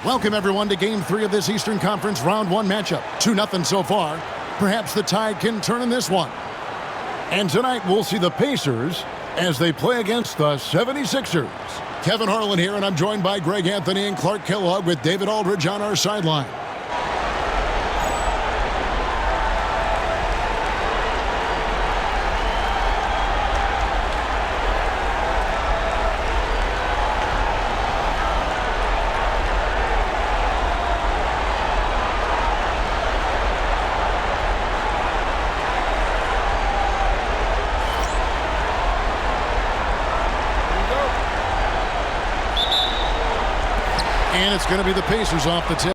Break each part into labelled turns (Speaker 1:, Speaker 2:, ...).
Speaker 1: Welcome, everyone, to Game 3 of this Eastern Conference Round 1 matchup. 2-0 so far. Perhaps the Tide can turn in this one. And tonight, we'll see the Pacers as they play against the 76ers. Kevin Harlan here, and I'm joined by Greg Anthony and Clark Kellogg with David Aldridge on our sideline. And it's going to be the Pacers off the tip.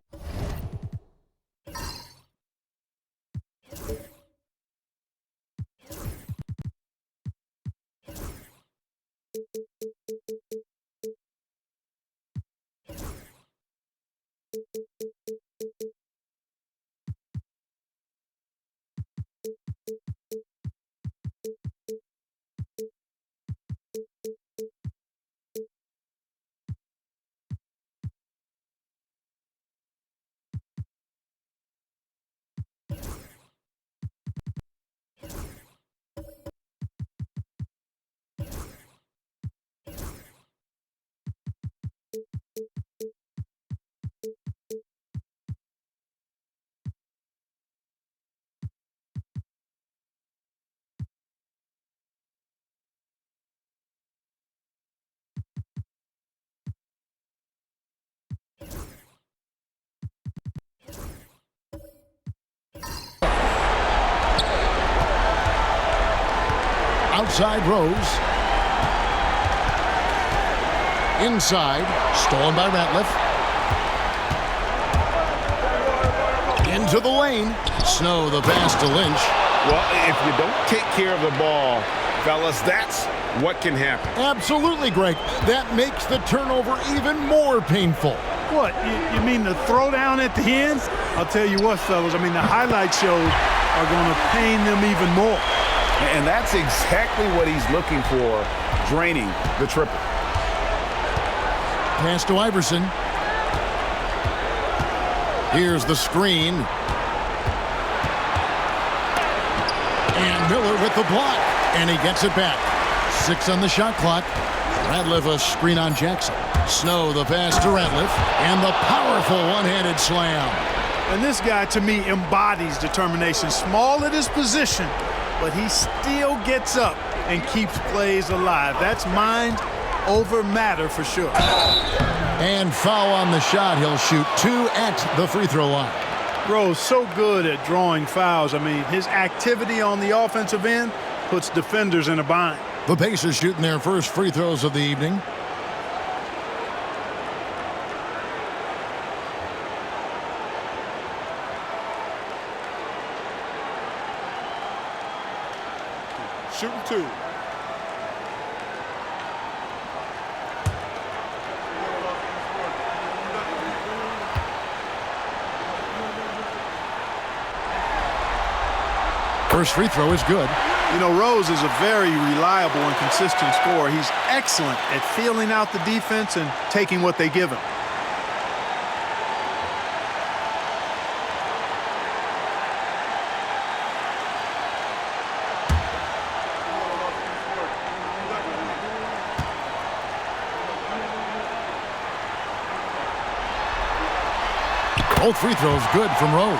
Speaker 1: Outside Rose. Inside. Stolen by Ratliff. Into the lane. Snow the pass to Lynch.
Speaker 2: Well, if you don't take care of the ball, fellas, that's what can happen.
Speaker 1: Absolutely, Greg. That makes the turnover even more painful.
Speaker 3: What? You mean the throwdown at the end? I'll tell you what, fellas. I mean, the highlight shows are going to pain them even more.
Speaker 2: And that's exactly what he's looking for, draining the triple.
Speaker 1: Pass to Iverson. Here's the screen. And Miller with the block. And he gets it back. 6 on the shot clock. Ratliff a screen on Jackson. Snow the pass to Ratliff. And the powerful one-handed slam.
Speaker 3: And this guy, to me, embodies determination. Small at his position, but he still gets up and keeps plays alive. That's mind over matter for sure.
Speaker 1: And foul on the shot. He'll shoot 2 at the free throw line.
Speaker 3: Rose so good at drawing fouls. I mean, his activity on the offensive end puts defenders in a bind.
Speaker 1: The Pacers shooting their first free throws of the evening.
Speaker 3: Shooting 2.
Speaker 1: First free throw is good.
Speaker 3: You know, Rose is a very reliable and consistent scorer. He's excellent at feeling out the defense and taking what they give him.
Speaker 1: Both free throws good from Rose.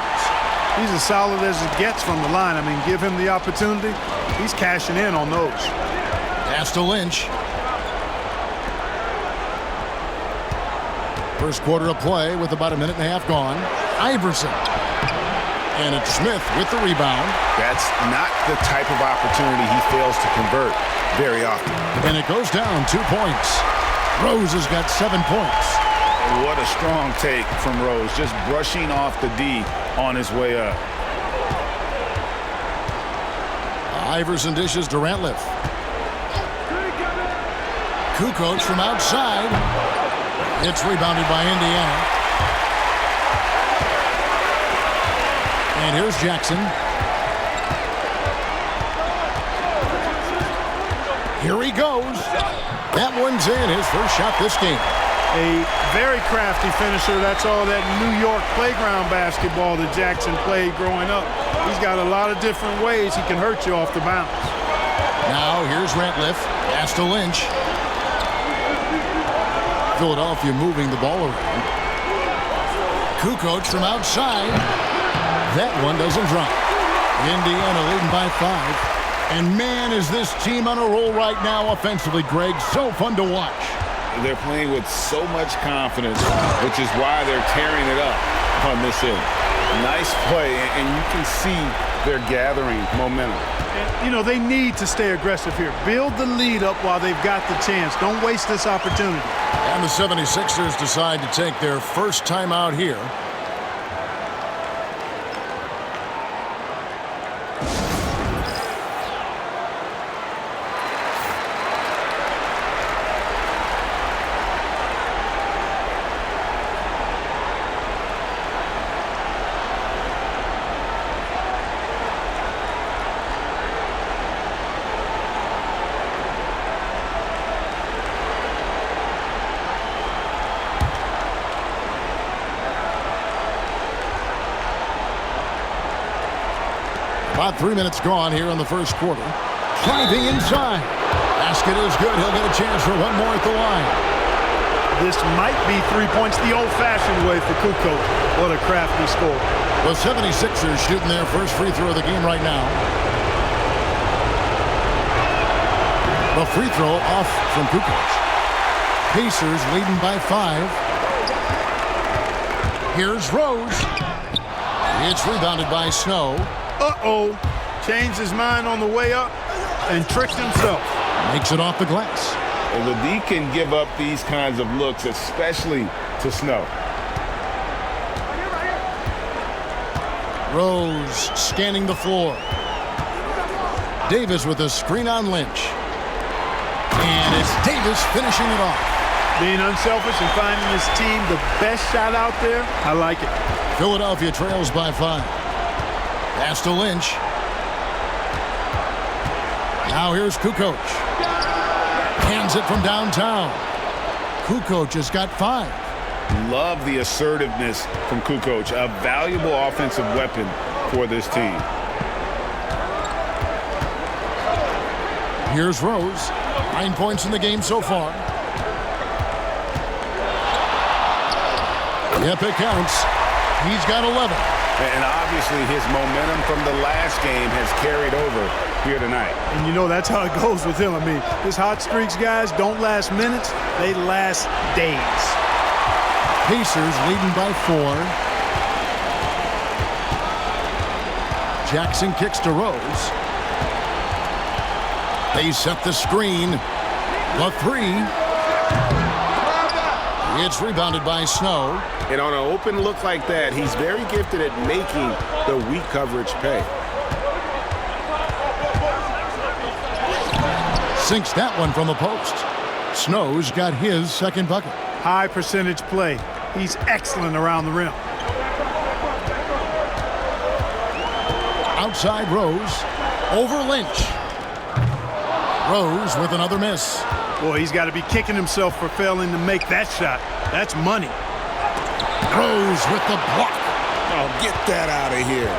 Speaker 3: He's as solid as it gets from the line. I mean, give him the opportunity. He's cashing in on those.
Speaker 1: Pass to Lynch. First quarter of play with about a minute and a half gone. Iverson. And it's Smith with the rebound.
Speaker 2: That's not the type of opportunity he fails to convert very often.
Speaker 1: And it goes down 2 points. Rose has got 7 points.
Speaker 2: What a strong take from Rose, just brushing off the D on his way up.
Speaker 1: Iverson dishes to Ratliff. Kukoc from outside. It's rebounded by Indiana. And here's Jackson. Here he goes. That one's in, his first shot this game.
Speaker 3: A very crafty finisher. That's all that New York playground basketball that Jackson played growing up. He's got a lot of different ways he can hurt you off the bounce.
Speaker 1: Now here's Ratliff. Pass to Lynch. Philadelphia moving the ball around. Kukoc from outside. That one doesn't drop. Indiana leading by 5. And man, is this team on a roll right now offensively, Greg. So fun to watch.
Speaker 2: They're playing with so much confidence, which is why they're tearing it up on this end. Nice play, and you can see they're gathering momentum.
Speaker 3: And, you know, they need to stay aggressive here. Build the lead up while they've got the chance. Don't waste this opportunity.
Speaker 1: And the 76ers decide to take their first timeout here. About 3 minutes gone here in the first quarter. Driving inside. Basket is good. He'll get a chance for one more at the line.
Speaker 3: This might be 3 points the old-fashioned way for Kukoc. What a crafty score.
Speaker 1: The 76ers shooting their first free throw of the game right now. The free throw off from Kukoc. Pacers leading by 5. Here's Rose. It's rebounded by Snow.
Speaker 3: Uh-oh. Changed his mind on the way up and tricked himself.
Speaker 1: Makes it off the glass.
Speaker 2: And the D can give up these kinds of looks, especially to Snow.
Speaker 1: Rose scanning the floor. Davis with a screen on Lynch. And it's Davis finishing it off.
Speaker 3: Being unselfish and finding his team the best shot out there, I like it.
Speaker 1: Philadelphia trails by 5. Pass to Lynch. Now here's Kukoc. Hands it from downtown. Kukoc has got 5.
Speaker 2: Love the assertiveness from Kukoc, a valuable offensive weapon for this team.
Speaker 1: Here's Rose. 9 points in the game so far. Yep, it counts. He's got 11.
Speaker 2: And obviously his momentum from the last game has carried over here tonight.
Speaker 3: And you know that's how it goes with him. I mean, his hot streaks, guys, don't last minutes. They last days.
Speaker 1: Pacers leading by 4. Jackson kicks to Rose. They set the screen. The 3. It's rebounded by Snow.
Speaker 2: And on an open look like that, he's very gifted at making the weak coverage pay.
Speaker 1: Sinks that one from the post. Snow's got his second bucket.
Speaker 3: High percentage play. He's excellent around the rim.
Speaker 1: Outside Rose. Over Lynch. Rose with another miss.
Speaker 3: Boy, he's got to be kicking himself for failing to make that shot. That's money.
Speaker 1: Rose with the block.
Speaker 2: Oh, get that out of here.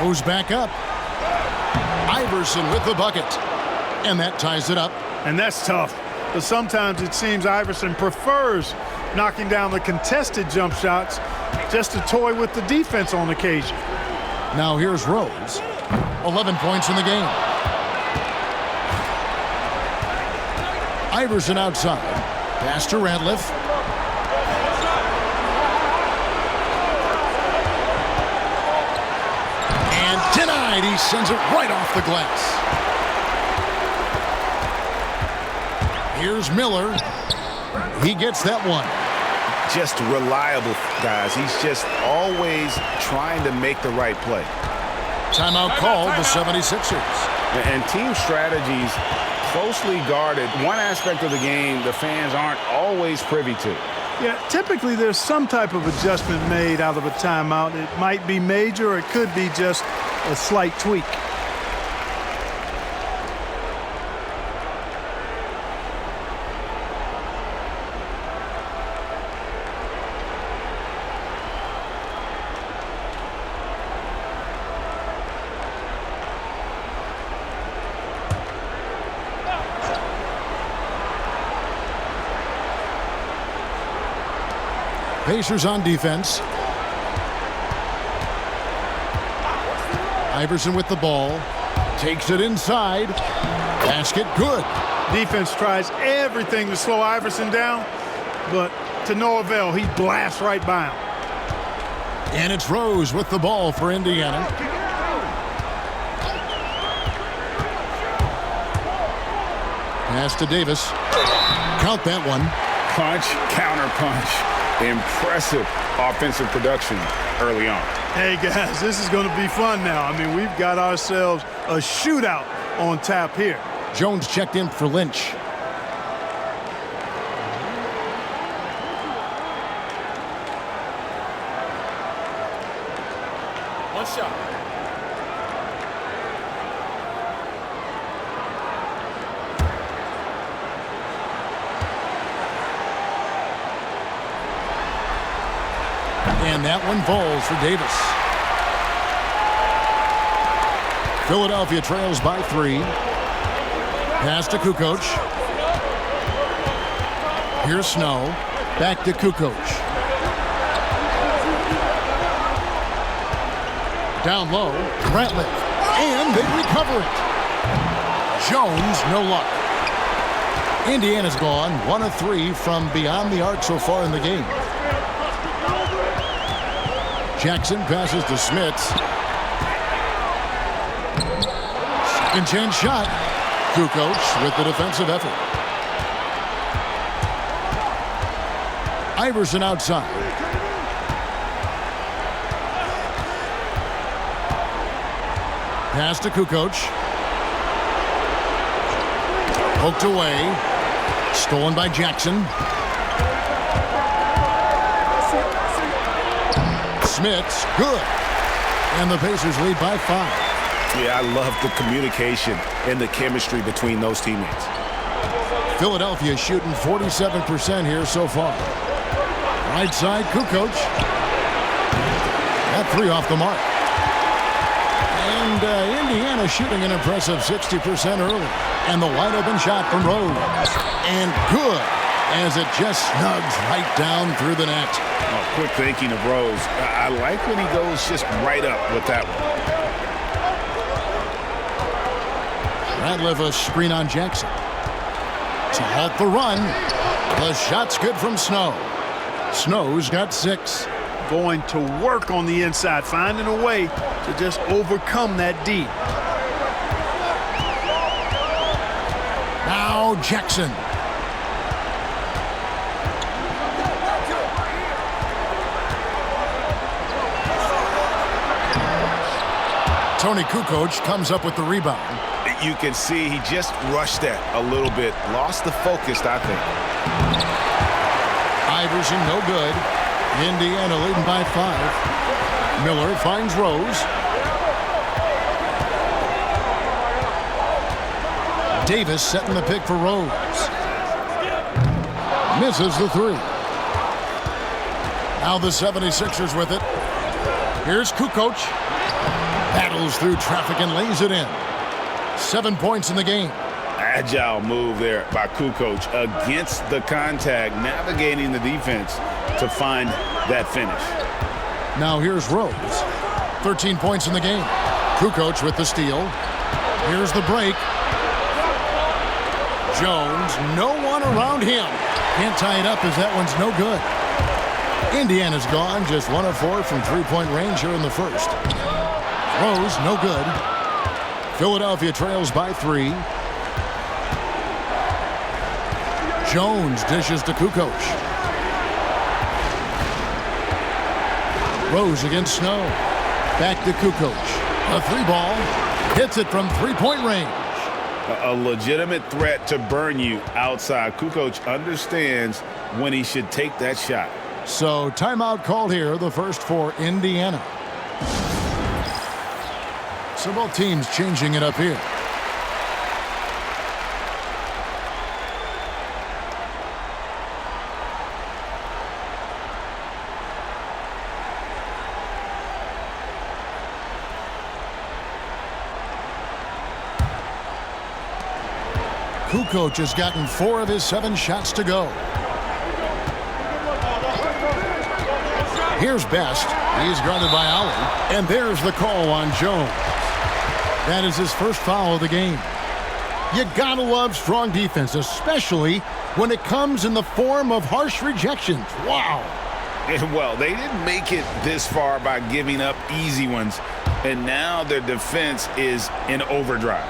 Speaker 1: Rose back up. Iverson with the bucket. And that ties it up.
Speaker 3: And that's tough. But sometimes it seems Iverson prefers knocking down the contested jump shots just to toy with the defense on occasion.
Speaker 1: Now here's Rose. 11 points in the game. Iverson outside. Pass to Ratliff. And denied. He sends it right off the glass. Here's Miller. He gets that one.
Speaker 2: Just reliable, guys. He's just always trying to make the right play.
Speaker 1: Timeout called the 76ers.
Speaker 2: And team strategies closely guarded. One aspect of the game the fans aren't always privy to.
Speaker 3: Yeah, typically there's some type of adjustment made out of a timeout. It might be major or it could be just a slight tweak.
Speaker 1: Pacers on defense. Iverson with the ball. Takes it inside. Basket good.
Speaker 3: Defense tries everything to slow Iverson down, but to no avail. He blasts right by him.
Speaker 1: And it's Rose with the ball for Indiana. Pass to Davis. Count that one.
Speaker 2: Punch, counter punch. Impressive offensive production early on.
Speaker 3: Hey, guys, this is going to be fun now. I mean, we've got ourselves a shootout on tap here.
Speaker 1: Jones checked in for Lynch.
Speaker 2: One shot.
Speaker 1: And that one falls for Davis. Philadelphia trails by 3. Pass to Kukoc. Here's Snow. Back to Kukoc. Down low. Ratliff. And they recover it. Jones, no luck. Indiana's gone 1 of 3 from beyond the arc so far in the game. Jackson passes to Smits. Second chance shot. Kukoc with the defensive effort. Iverson outside. Pass to Kukoc. Poked away. Stolen by Jackson. Smits, good. And the Pacers lead by 5.
Speaker 4: Yeah, I love the communication and the chemistry between those teammates.
Speaker 1: Philadelphia shooting 47% here so far. Right side, Kukoc. That 3 off the mark. And Indiana shooting an impressive 60% early. And the wide open shot from Rose. And good, as it just snugs right down through the net.
Speaker 2: Oh, quick thinking of Rose. I like when he goes just right up with that one.
Speaker 1: Ratliff a screen on Jackson. To halt the run. The shot's good from Snow. Snow's got 6.
Speaker 3: Going to work on the inside, finding a way to just overcome that D.
Speaker 1: Now Jackson. Tony Kukoc comes up with the rebound.
Speaker 4: You can see he just rushed that a little bit. Lost the focus, I think.
Speaker 1: Iverson, no good. Indiana leading by 5. Miller finds Rose. Davis setting the pick for Rose. Misses the 3. Now the 76ers with it. Here's Kukoc. Battles through traffic and lays it in. 7 points in the game.
Speaker 2: Agile move there by Kukoc against the contact, navigating the defense to find that finish.
Speaker 1: Now here's Rose. 13 points in the game. Kukoc with the steal. Here's the break. Jones, no one around him. Can't tie it up as that one's no good. Indiana's gone, just 1 of 4 from three-point range here in the first. Rose, no good. Philadelphia trails by 3. Jones dishes to Kukoc. Rose against Snow. Back to Kukoc. A 3-ball. Hits it from three-point range.
Speaker 2: A legitimate threat to burn you outside. Kukoc understands when he should take that shot.
Speaker 1: So timeout called here, the first for Indiana. So both teams changing it up here. Kukoc has gotten 4 of his 7 shots to go. Here's Best. He's guarded by Ollie. And there's the call on Jones. That is his first foul of the game. You gotta love strong defense, especially when it comes in the form of harsh rejections. Wow.
Speaker 2: And, well, they didn't make it this far by giving up easy ones, and now their defense is in overdrive.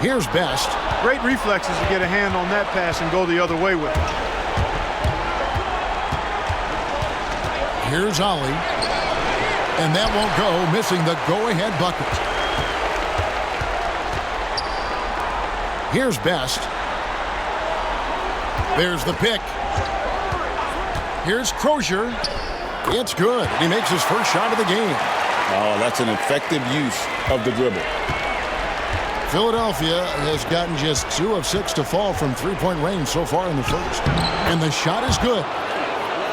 Speaker 1: Here's Best.
Speaker 3: Great reflexes to get a hand on that pass and go the other way with it.
Speaker 1: Here's Ollie. And that won't go, missing the go-ahead bucket. Here's Best. There's the pick. Here's Crozier. It's good. He makes his first shot of the game.
Speaker 2: Oh, that's an effective use of the dribble.
Speaker 1: Philadelphia has gotten just 2 of 6 to fall from three-point range so far in the first. And the shot is good.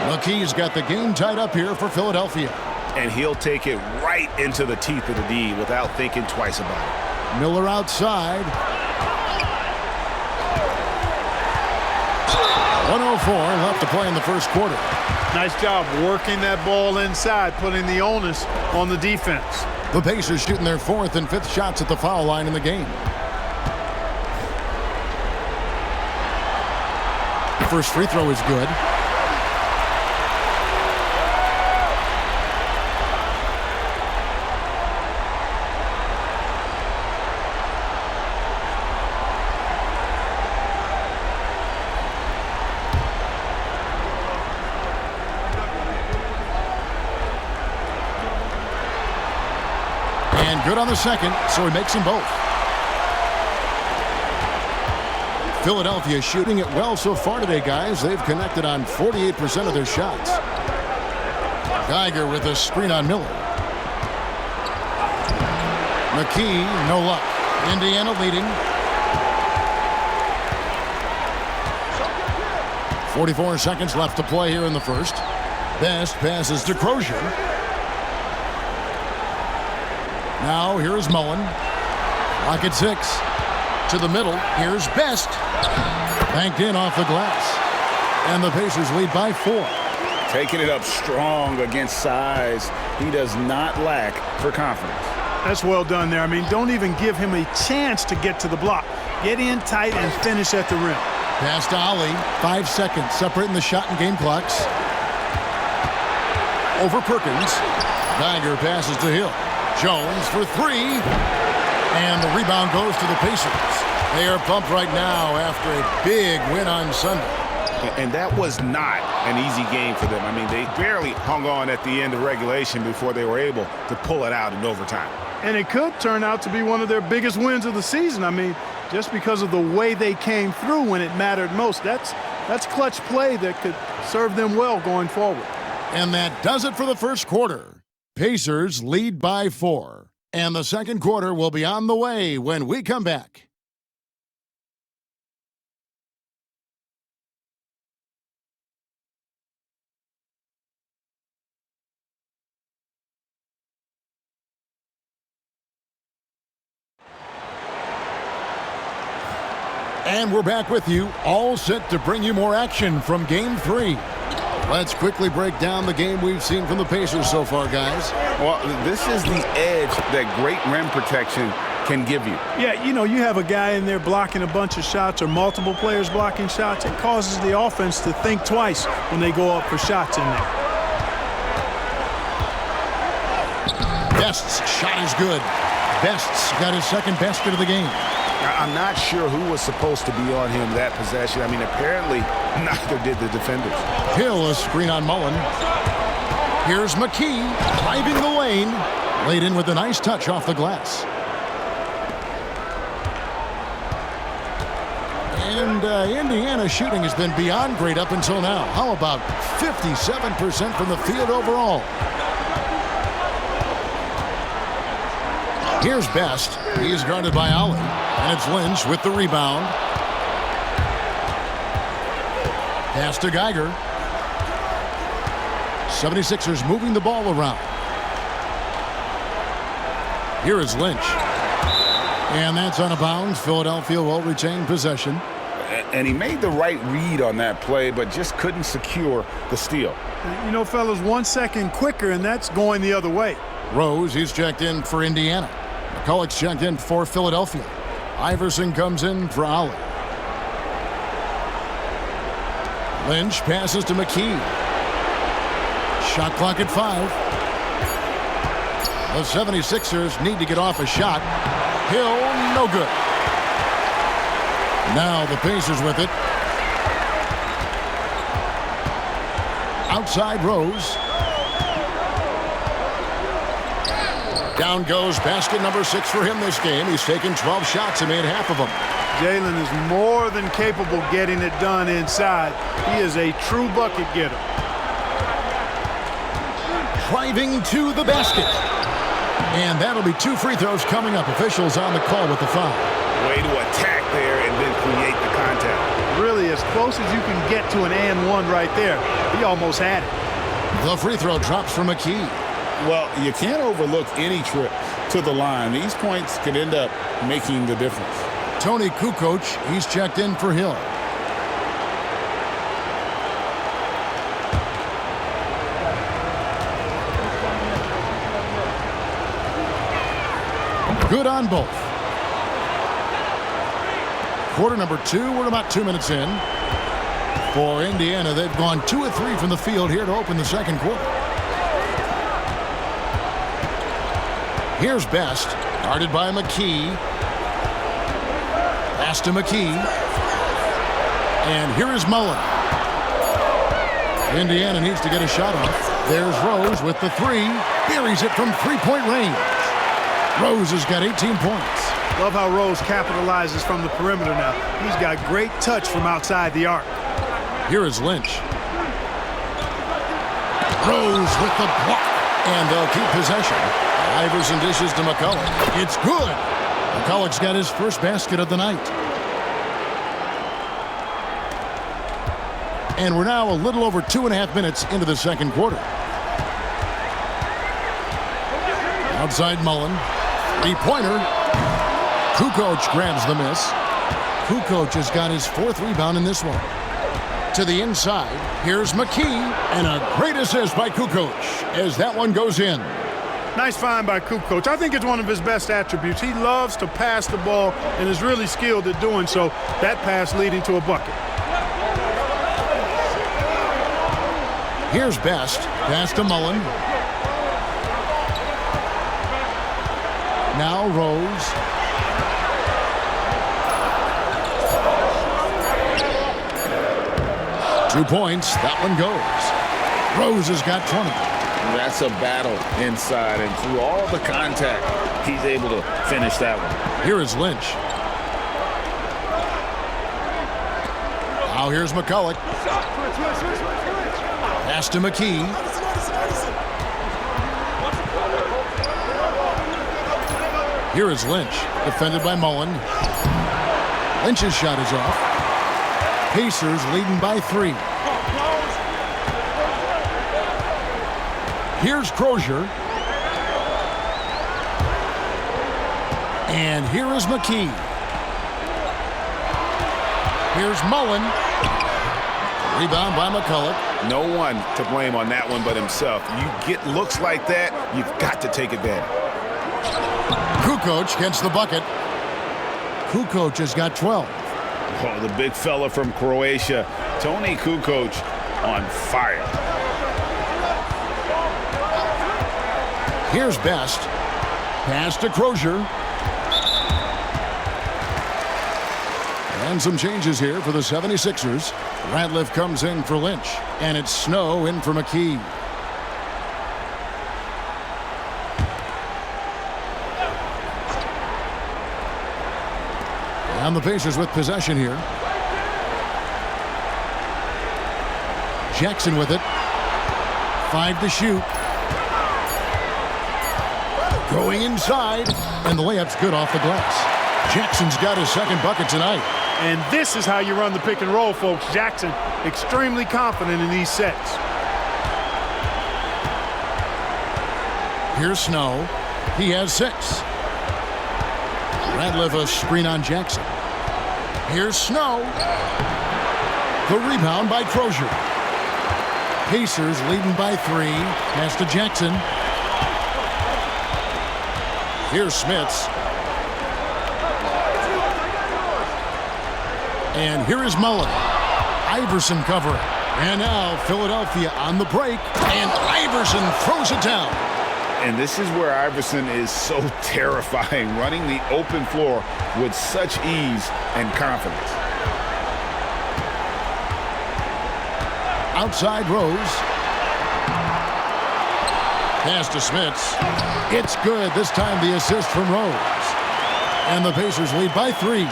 Speaker 1: McKee's got the game tied up here for Philadelphia.
Speaker 4: And he'll take it right into the teeth of the D without thinking twice about it.
Speaker 1: Miller outside. 1:04 left to play in the first quarter.
Speaker 3: Nice job working that ball inside, putting the onus on the defense.
Speaker 1: The Pacers shooting their 4th and 5th shots at the foul line in the game. The first free throw is good. And good on the second, so he makes them both. Philadelphia shooting it well so far today, guys. They've connected on 48% of their shots. Geiger with a screen on Miller. McKee, no luck. Indiana leading. 44 seconds left to play here in the first. Best passes to Crozier. Now here's Mullen. Lock at 6. To the middle. Here's Best. Banked in off the glass. And the Pacers lead by 4.
Speaker 2: Taking it up strong against size. He does not lack for confidence.
Speaker 3: That's well done there. I mean, don't even give him a chance to get to the block. Get in tight and finish at the rim.
Speaker 1: Pass to Ollie. 5 seconds separating the shot and game clocks. Over Perkins. Geiger passes to Hill. Jones for 3. And the rebound goes to the Pacers. They are pumped right now after a big win on Sunday.
Speaker 4: And that was not an easy game for them. I mean, they barely hung on at the end of regulation before they were able to pull it out in overtime.
Speaker 3: And it could turn out to be one of their biggest wins of the season. I mean, just because of the way they came through when it mattered most. That's clutch play that could serve them well going forward.
Speaker 1: And that does it for the first quarter. Pacers lead by 4. And the second quarter will be on the way when we come back. And we're back with you, all set to bring you more action from Game 3. Let's quickly break down the game we've seen from the Pacers so far, guys.
Speaker 2: Well, this is the edge that great rim protection can give you.
Speaker 3: Yeah, you know, you have a guy in there blocking a bunch of shots or multiple players blocking shots. It causes the offense to think twice when they go up for shots in there.
Speaker 1: Best's shot is good. Best's got his second basket of the game.
Speaker 4: I'm not sure who was supposed to be on him that possession. I mean, apparently neither did the defenders.
Speaker 1: Hill, a screen on Mullen. Here's McKee driving the lane. Laid in with a nice touch off the glass. And Indiana's shooting has been beyond great up until now. How about 57% from the field overall? Here's Best. He's guarded by Ollie. And it's Lynch with the rebound. Pass to Geiger. 76ers moving the ball around. Here is Lynch. And that's out of bounds. Philadelphia will retain possession.
Speaker 2: And he made the right read on that play, but just couldn't secure the steal.
Speaker 3: You know, fellas, 1 second quicker, and that's going the other way.
Speaker 1: Rose, he's checked in for Indiana. McCulloch's checked in for Philadelphia. Iverson comes in for Ollie. Lynch passes to McKee. Shot clock at 5. The 76ers need to get off a shot. Hill, no good. Now the Pacers with it. Outside Rose. Down goes basket number 6 for him this game. He's taken 12 shots and made half of them.
Speaker 3: Jalen is more than capable getting it done inside. He is a true bucket getter.
Speaker 1: Driving to the basket. And that'll be 2 free throws coming up. Officials on the call with the foul.
Speaker 4: Way to attack there and then create the contact.
Speaker 3: Really as close as you can get to an and one right there. He almost had it.
Speaker 1: The free throw drops for McKee.
Speaker 2: Well, you can't overlook any trip to the line. These points could end up making the difference.
Speaker 1: Tony Kukoc, he's checked in for Hill. Good on both. Quarter number 2, we're about 2 minutes in. For Indiana, they've gone 2 of 3 from the field here to open the second quarter. Here's Best, guarded by McKee. Pass to McKee. And here is Mullen. Indiana needs to get a shot off. There's Rose with the 3. Buries it from three-point range. Rose has got 18 points.
Speaker 3: Love how Rose capitalizes from the perimeter now. He's got great touch from outside the arc.
Speaker 1: Here is Lynch. Rose with the block. And they'll keep possession. Iverson dishes to McCulloch. It's good. McCulloch's got his first basket of the night. And we're now a little over 2.5 minutes into the second quarter. Outside Mullen. Three-pointer. Kukoc grabs the miss. Kukoc has got his 4th rebound in this one. To the inside. Here's McKee. And a great assist by Kukoc as that one goes in.
Speaker 3: Nice find by Kukoc. I think it's one of his best attributes. He loves to pass the ball and is really skilled at doing so. That pass leading to a bucket.
Speaker 1: Here's Best. Pass to Mullen. Now Rose. Two points. That one goes. Rose has got 20.
Speaker 2: That's a battle inside, and through all the contact, he's able to finish that one.
Speaker 1: Here is Lynch. Now here's McCulloch. Pass to McKee. Here is Lynch, defended by Mullen. Lynch's shot is off. Pacers leading by 3. Here's Crozier. And here is McKee. Here's Mullen. Rebound by McCulloch.
Speaker 4: No one to blame on that one but himself. You get looks like that, you've got to take advantage.
Speaker 1: Kukoc gets the bucket. Kukoc has got 12.
Speaker 2: Oh, the big fella from Croatia, Tony Kukoc, on fire.
Speaker 1: Here's Best. Pass to Crozier. And some changes here for the 76ers. Ratliff comes in for Lynch. And it's Snow in for McKee. And the Pacers with possession here. Jackson with it. 5 to shoot. Going inside. And the layup's good off the glass. Jackson's got his second bucket tonight.
Speaker 3: And this is how you run the pick and roll, folks. Jackson extremely confident in these sets.
Speaker 1: Here's Snow. He has 6. Ratliff a screen on Jackson. Here's Snow. The rebound by Crozier. Pacers leading by 3. Pass to Jackson. Here's Smits. And here is Mullen. Iverson covering. And now Philadelphia on the break. And Iverson throws it down.
Speaker 2: And this is where Iverson is so terrifying, running the open floor with such ease and confidence.
Speaker 1: Outside Rose. Pass to Smits. It's good. This time the assist from Rose. And the Pacers lead by 3.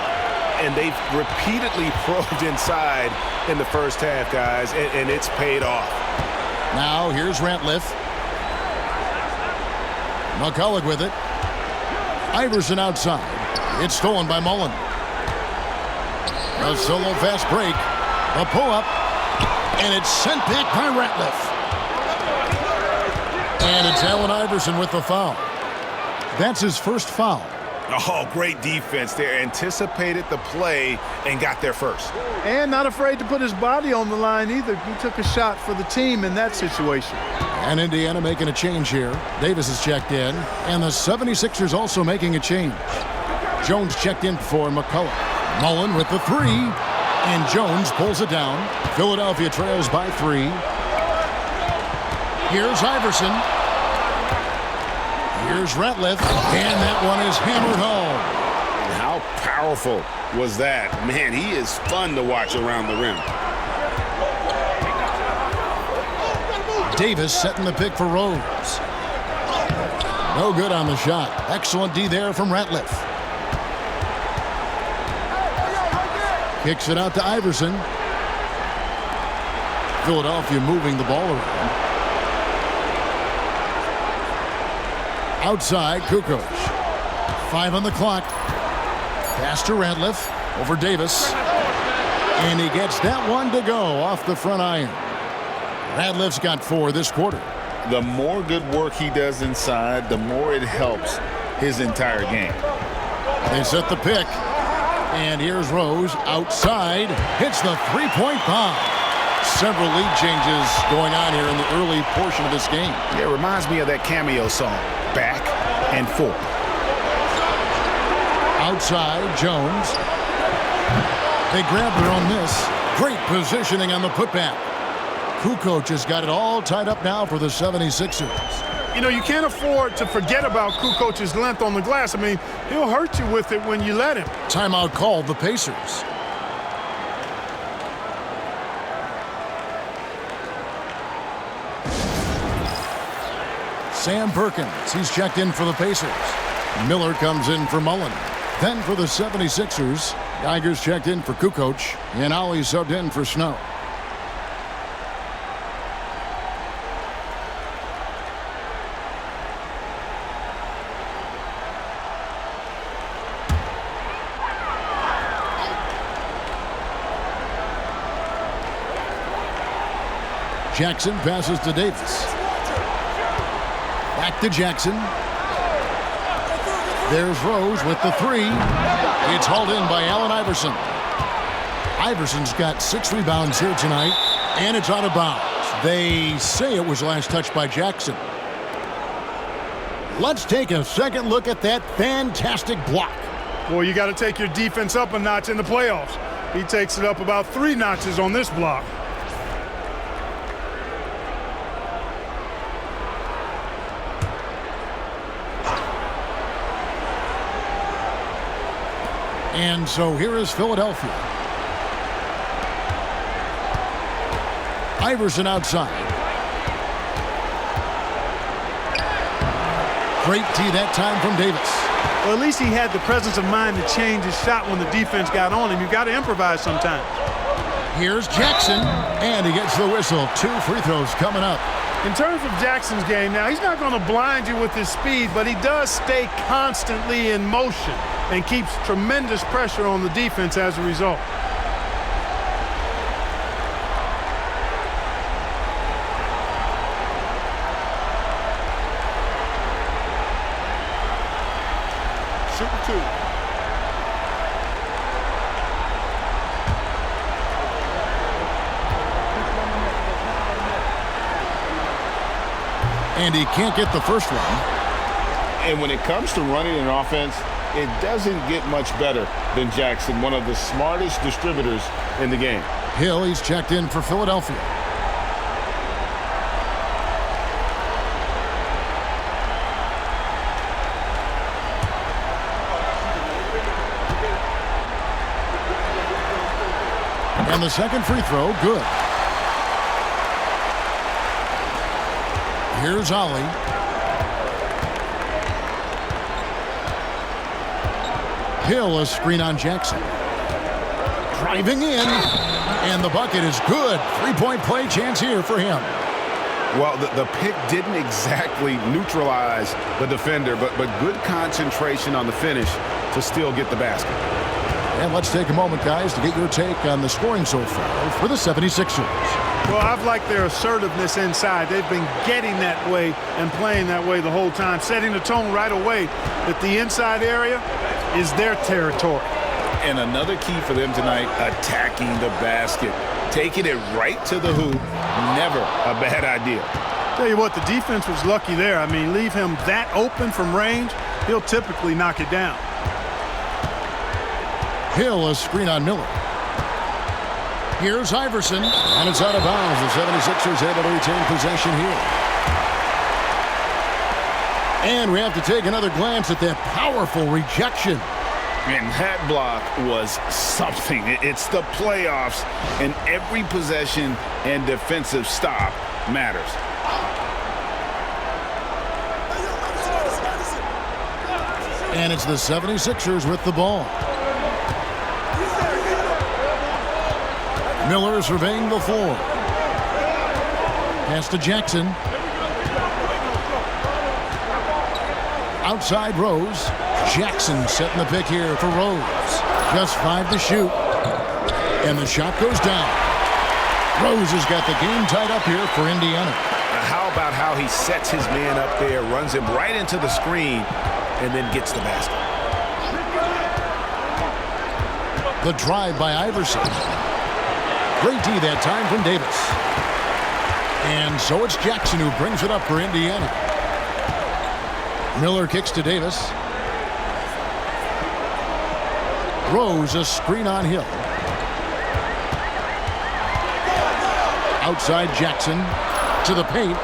Speaker 4: And they've repeatedly probed inside in the first half, guys, and it's paid off.
Speaker 1: Now here's Ratliff. McCulloch with it. Iverson outside. It's stolen by Mullen. A solo fast break. A pull-up. And it's sent back by Ratliff. And it's Allen Iverson with the foul. That's his first foul.
Speaker 4: Oh, great defense there. Anticipated the play and got there first.
Speaker 3: And not afraid to put his body on the line either. He took a shot for the team in that situation.
Speaker 1: And Indiana making a change here. Davis is checked in. And the 76ers also making a change. Jones checked in for McCulloch. Mullen with the 3. And Jones pulls it down. Philadelphia trails by 3. Here's Iverson. Here's Ratliff. And that one is hammered home.
Speaker 2: How powerful was that? Man, he is fun to watch around the rim.
Speaker 1: Davis setting the pick for Rose. No good on the shot. Excellent D there from Ratliff. Kicks it out to Iverson. Philadelphia moving the ball around. Outside, Kukoc. 5 on the clock. Pass to Ratliff. Over Davis. And he gets that one to go off the front iron. Ratliff's got 4 this quarter.
Speaker 2: The more good work he does inside, the more it helps his entire game.
Speaker 1: They set the pick. And here's Rose outside. Hits the three-point bomb. Several lead changes going on here in the early portion of this game.
Speaker 4: Yeah, it reminds me of that Cameo song, Back and Forth.
Speaker 1: Outside, Jones. They grabbed her on this. Great positioning on the putback. Kukoc has got it all tied up now for the 76ers.
Speaker 3: You know, you can't afford to forget about Kukoc's length on the glass. I mean, he'll hurt you with it when you let him.
Speaker 1: Timeout called the Pacers. Sam Perkins, he's checked in for the Pacers. Miller comes in for Mullen. Then for the 76ers, Geiger's checked in for Kukoc, and Ali subbed in for Snow. Jackson passes to Davis. Back to Jackson. There's Rose with the 3. It's hauled in by Allen Iverson. Iverson's got 6 rebounds here tonight, and it's out of bounds. They say it was last touched by Jackson. Let's take a second look at that fantastic block.
Speaker 3: Well, you got to take your defense up a notch in the playoffs. He takes it up about 3 notches on this block.
Speaker 1: And so here is Philadelphia. Iverson outside. Great tee that time from Davis.
Speaker 3: Well, at least he had the presence of mind to change his shot when the defense got on him. You got to improvise sometimes.
Speaker 1: Here's Jackson, and he gets the whistle. 2 free throws coming up.
Speaker 3: In terms of Jackson's game, now he's not going to blind you with his speed, but he does stay constantly in motion and keeps tremendous pressure on the defense as a result. Super 2.
Speaker 1: And he can't get the first one.
Speaker 2: And when it comes to running an offense, it doesn't get much better than Jackson, one of the smartest distributors in the game.
Speaker 1: Hill, he's checked in for Philadelphia. And the second free throw, good. Here's Ollie. Hill, a screen on Jackson. Driving in, and the bucket is good. Three-point play chance here for him.
Speaker 4: Well, the pick didn't exactly neutralize the defender, but good concentration on the finish to still get the basket.
Speaker 1: And let's take a moment, guys, to get your take on the scoring so far for the 76ers.
Speaker 3: Well, I've liked their assertiveness inside. They've been getting that way and playing that way the whole time, setting the tone right away that the inside area is their territory.
Speaker 2: And another key for them tonight, attacking the basket. Taking it right to the hoop, never a bad idea.
Speaker 3: Tell you what, the defense was lucky there. I mean, leave him that open from range, he'll typically knock it down.
Speaker 1: Hill, a screen on Miller. Here's Iverson, and it's out of bounds. The 76ers able to retain possession here. And we have to take another glance at that powerful rejection.
Speaker 2: And that block was something. It's the playoffs, and every possession and defensive stop matters.
Speaker 1: And it's the 76ers with the ball. Miller surveying the floor. Pass to Jackson. Outside Rose. Jackson setting the pick here for Rose. Just 5 to shoot. And the shot goes down. Rose has got the game tied up here for Indiana.
Speaker 4: How about how he sets his man up there, runs him right into the screen, and then gets the basket.
Speaker 1: The drive by Iverson. Great D that time from Davis. And so it's Jackson who brings it up for Indiana. Miller kicks to Davis. Rose, a screen on Hill. Outside Jackson to the paint.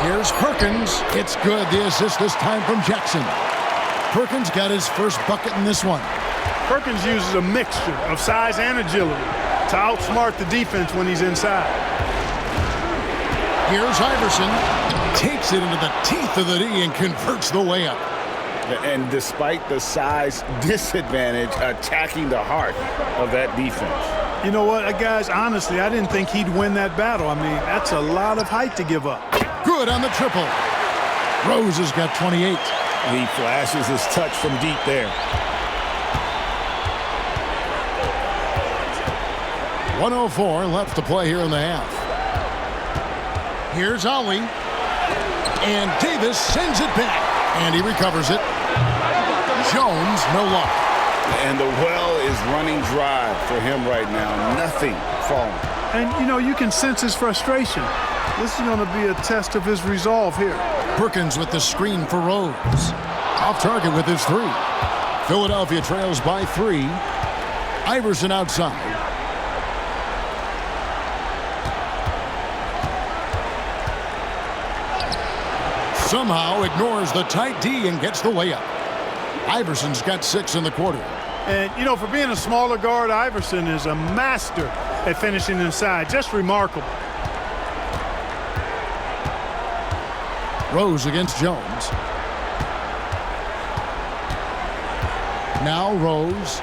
Speaker 1: Here's Perkins. It's good. The assist this time from Jackson. Perkins got his first bucket in this one.
Speaker 3: Perkins uses a mixture of size and agility to outsmart the defense when he's inside.
Speaker 1: Here's Iverson. Takes it into the teeth of the D and converts the layup.
Speaker 2: And despite the size disadvantage, attacking the heart of that defense.
Speaker 3: You know what, guys, honestly, I didn't think he'd win that battle. I mean, that's a lot of height to give up.
Speaker 1: Good on the triple. Rose has got 28.
Speaker 2: He flashes his touch from deep there.
Speaker 1: 1:04 left to play here in the half. Here's Ollie. And Davis sends it back. And he recovers it. Jones, no luck.
Speaker 2: And the well is running dry for him right now. Nothing falling.
Speaker 3: And, you know, you can sense his frustration. This is going to be a test of his resolve here.
Speaker 1: Perkins with the screen for Rose. Off target with his 3. Philadelphia trails by 3. Iverson outside. Somehow ignores the tight D and gets the layup. Iverson's got 6 in the quarter.
Speaker 3: And, you know, for being a smaller guard, Iverson is a master at finishing inside. Just remarkable.
Speaker 1: Rose against Jones. Now Rose.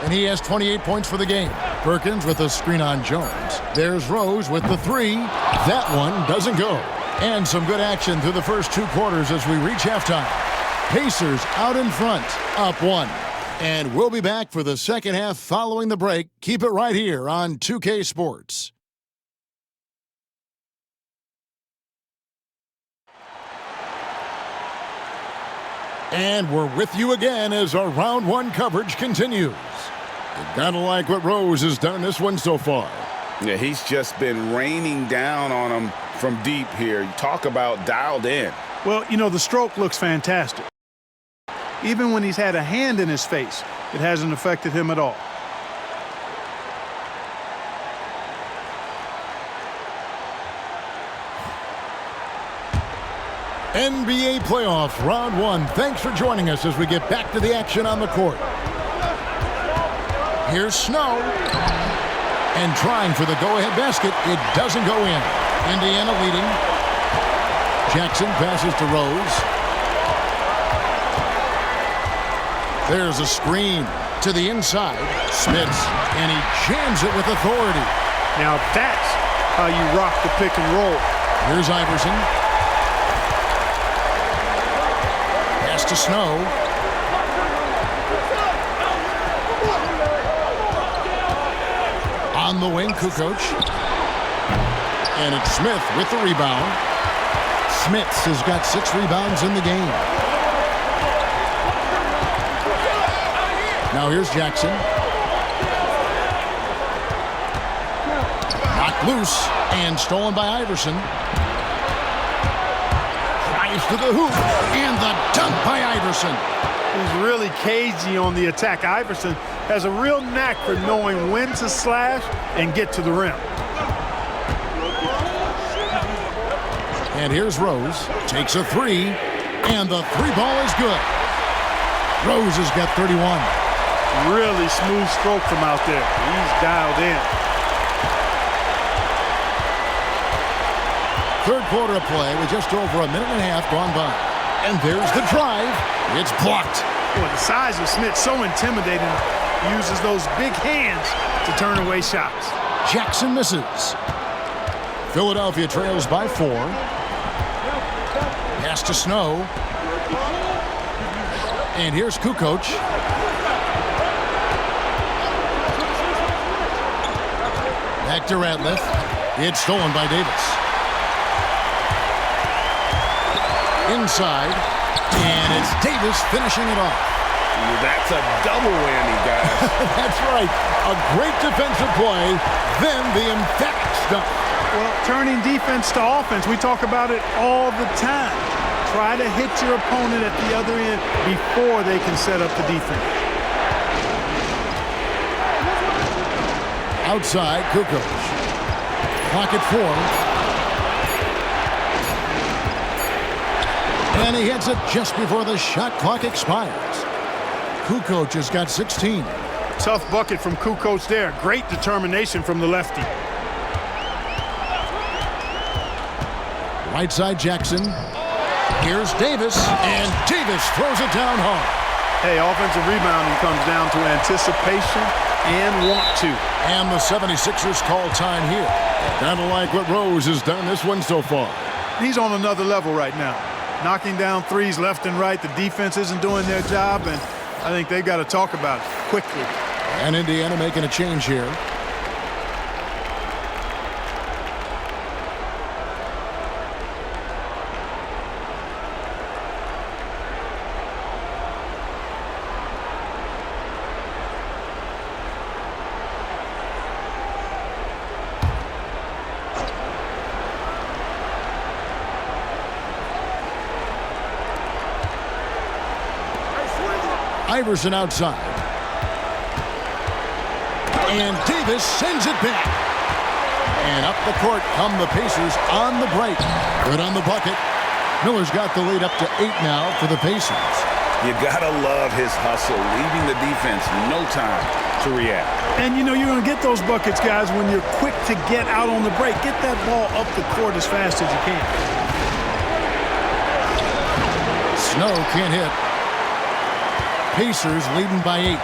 Speaker 1: And he has 28 points for the game. Perkins with a screen on Jones. There's Rose with the 3. That one doesn't go. And some good action through the first 2 quarters as we reach halftime. Pacers out in front, up 1. And we'll be back for the second half following the break. Keep it right here on 2K Sports. And we're with you again as our round 1 coverage continues. You gotta like what Rose has done in this one so far.
Speaker 2: Yeah, he's just been raining down on him from deep here. You talk about dialed in.
Speaker 3: Well, you know, the stroke looks fantastic. Even when he's had a hand in his face, it hasn't affected him at all.
Speaker 1: NBA playoffs, round one. Thanks for joining us as we get back to the action on the court. Here's Snow. And trying for the go-ahead basket. It doesn't go in. Indiana leading. Jackson passes to Rose. There's a screen to the inside. Smits, and he jams it with authority.
Speaker 3: Now that's how you rock the pick and roll.
Speaker 1: Here's Iverson. Pass to Snow. On the wing, Kukoc. And it's Smith with the rebound. Smits has got 6 rebounds in the game. Now here's Jackson. Knocked loose and stolen by Iverson. Drives to the hoop and the dunk by Iverson.
Speaker 3: He's really cagey on the attack. Iverson has a real knack for knowing when to slash and get to the rim.
Speaker 1: And here's Rose. Takes a 3. And the 3 ball is good. Rose has got 31.
Speaker 3: Really smooth stroke from out there. He's dialed in.
Speaker 1: Third quarter of play with just over a minute and a half gone by. And there's the drive. It's blocked.
Speaker 3: Boy, the size of Smith so intimidating. He uses those big hands to turn away shots.
Speaker 1: Jackson misses. Philadelphia trails by 4. Pass to Snow. And here's Kukoc. Back to Ratliff. It's stolen by Davis. Inside. And it's Davis finishing it off.
Speaker 2: That's a double whammy, guys.
Speaker 1: That's right. A great defensive play, then the emphatic stuff.
Speaker 3: Well, turning defense to offense, we talk about it all the time. Try to hit your opponent at the other end before they can set up the defense.
Speaker 1: Outside, Kukoc. Clock at 4. And he hits it just before the shot clock expires. Kukoc has got 16.
Speaker 3: Tough bucket from Kukoc there. Great determination from the lefty.
Speaker 1: Right side, Jackson. Here's Davis, and Davis throws it down hard.
Speaker 3: Hey, offensive rebounding comes down to anticipation and want to.
Speaker 1: And the 76ers call time here. Kind of like what Rose has done this one so far.
Speaker 3: He's on another level right now. Knocking down threes left and right. The defense isn't doing their job, and I think they've got to talk about it quickly.
Speaker 1: And Indiana making a change here. Iverson outside. And Davis sends it back. And up the court come the Pacers on the break. Good on the bucket. Miller's got the lead up to 8 now for the Pacers.
Speaker 2: You gotta love his hustle, leaving the defense no time to react.
Speaker 3: And you know you're going to get those buckets, guys, when you're quick to get out on the break. Get that ball up the court as fast as you can.
Speaker 1: Snow can't hit. Pacers leading by 8.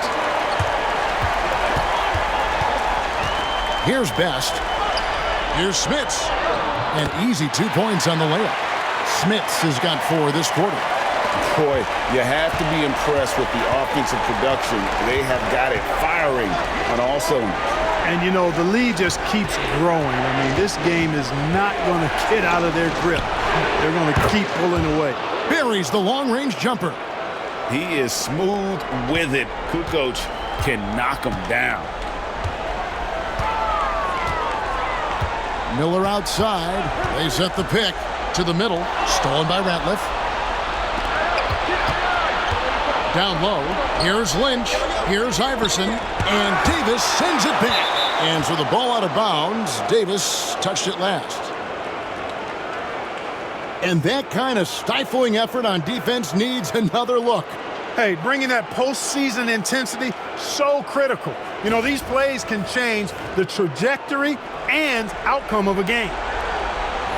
Speaker 1: Here's Best. Here's Smits. An easy 2 points on the layup. Smits has got 4 this quarter.
Speaker 2: Boy, you have to be impressed with the offensive production. They have got it firing on all cylinders.
Speaker 3: And, you know, the lead just keeps growing. I mean, this game is not going to get out of their grip. They're going to keep pulling away.
Speaker 1: Buries the long-range jumper.
Speaker 2: He is smooth with it. Kukoc can knock him down.
Speaker 1: Miller outside. They set the pick to the middle. Stolen by Ratliff. Down low. Here's Lynch. Here's Iverson. And Davis sends it back. And so the ball out of bounds. Davis touched it last. And that kind of stifling effort on defense needs another look.
Speaker 3: Hey, bringing that postseason intensity, so critical. You know, these plays can change the trajectory and outcome of a game.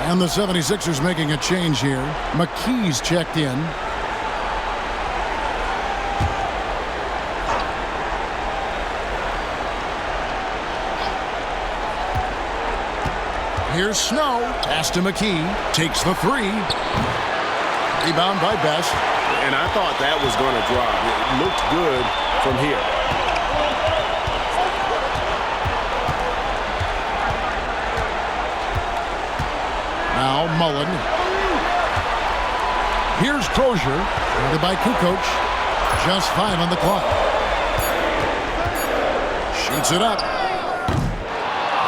Speaker 1: And the 76ers making a change here. McKee's checked in. Here's Snow. Pass to McKee. Takes the three. Rebound by Best.
Speaker 4: And I thought that was going to drop. It looked good from here.
Speaker 1: Now Mullen. Here's Crozier. Guarded by Kukoc. Just 5 on the clock. Shoots it up.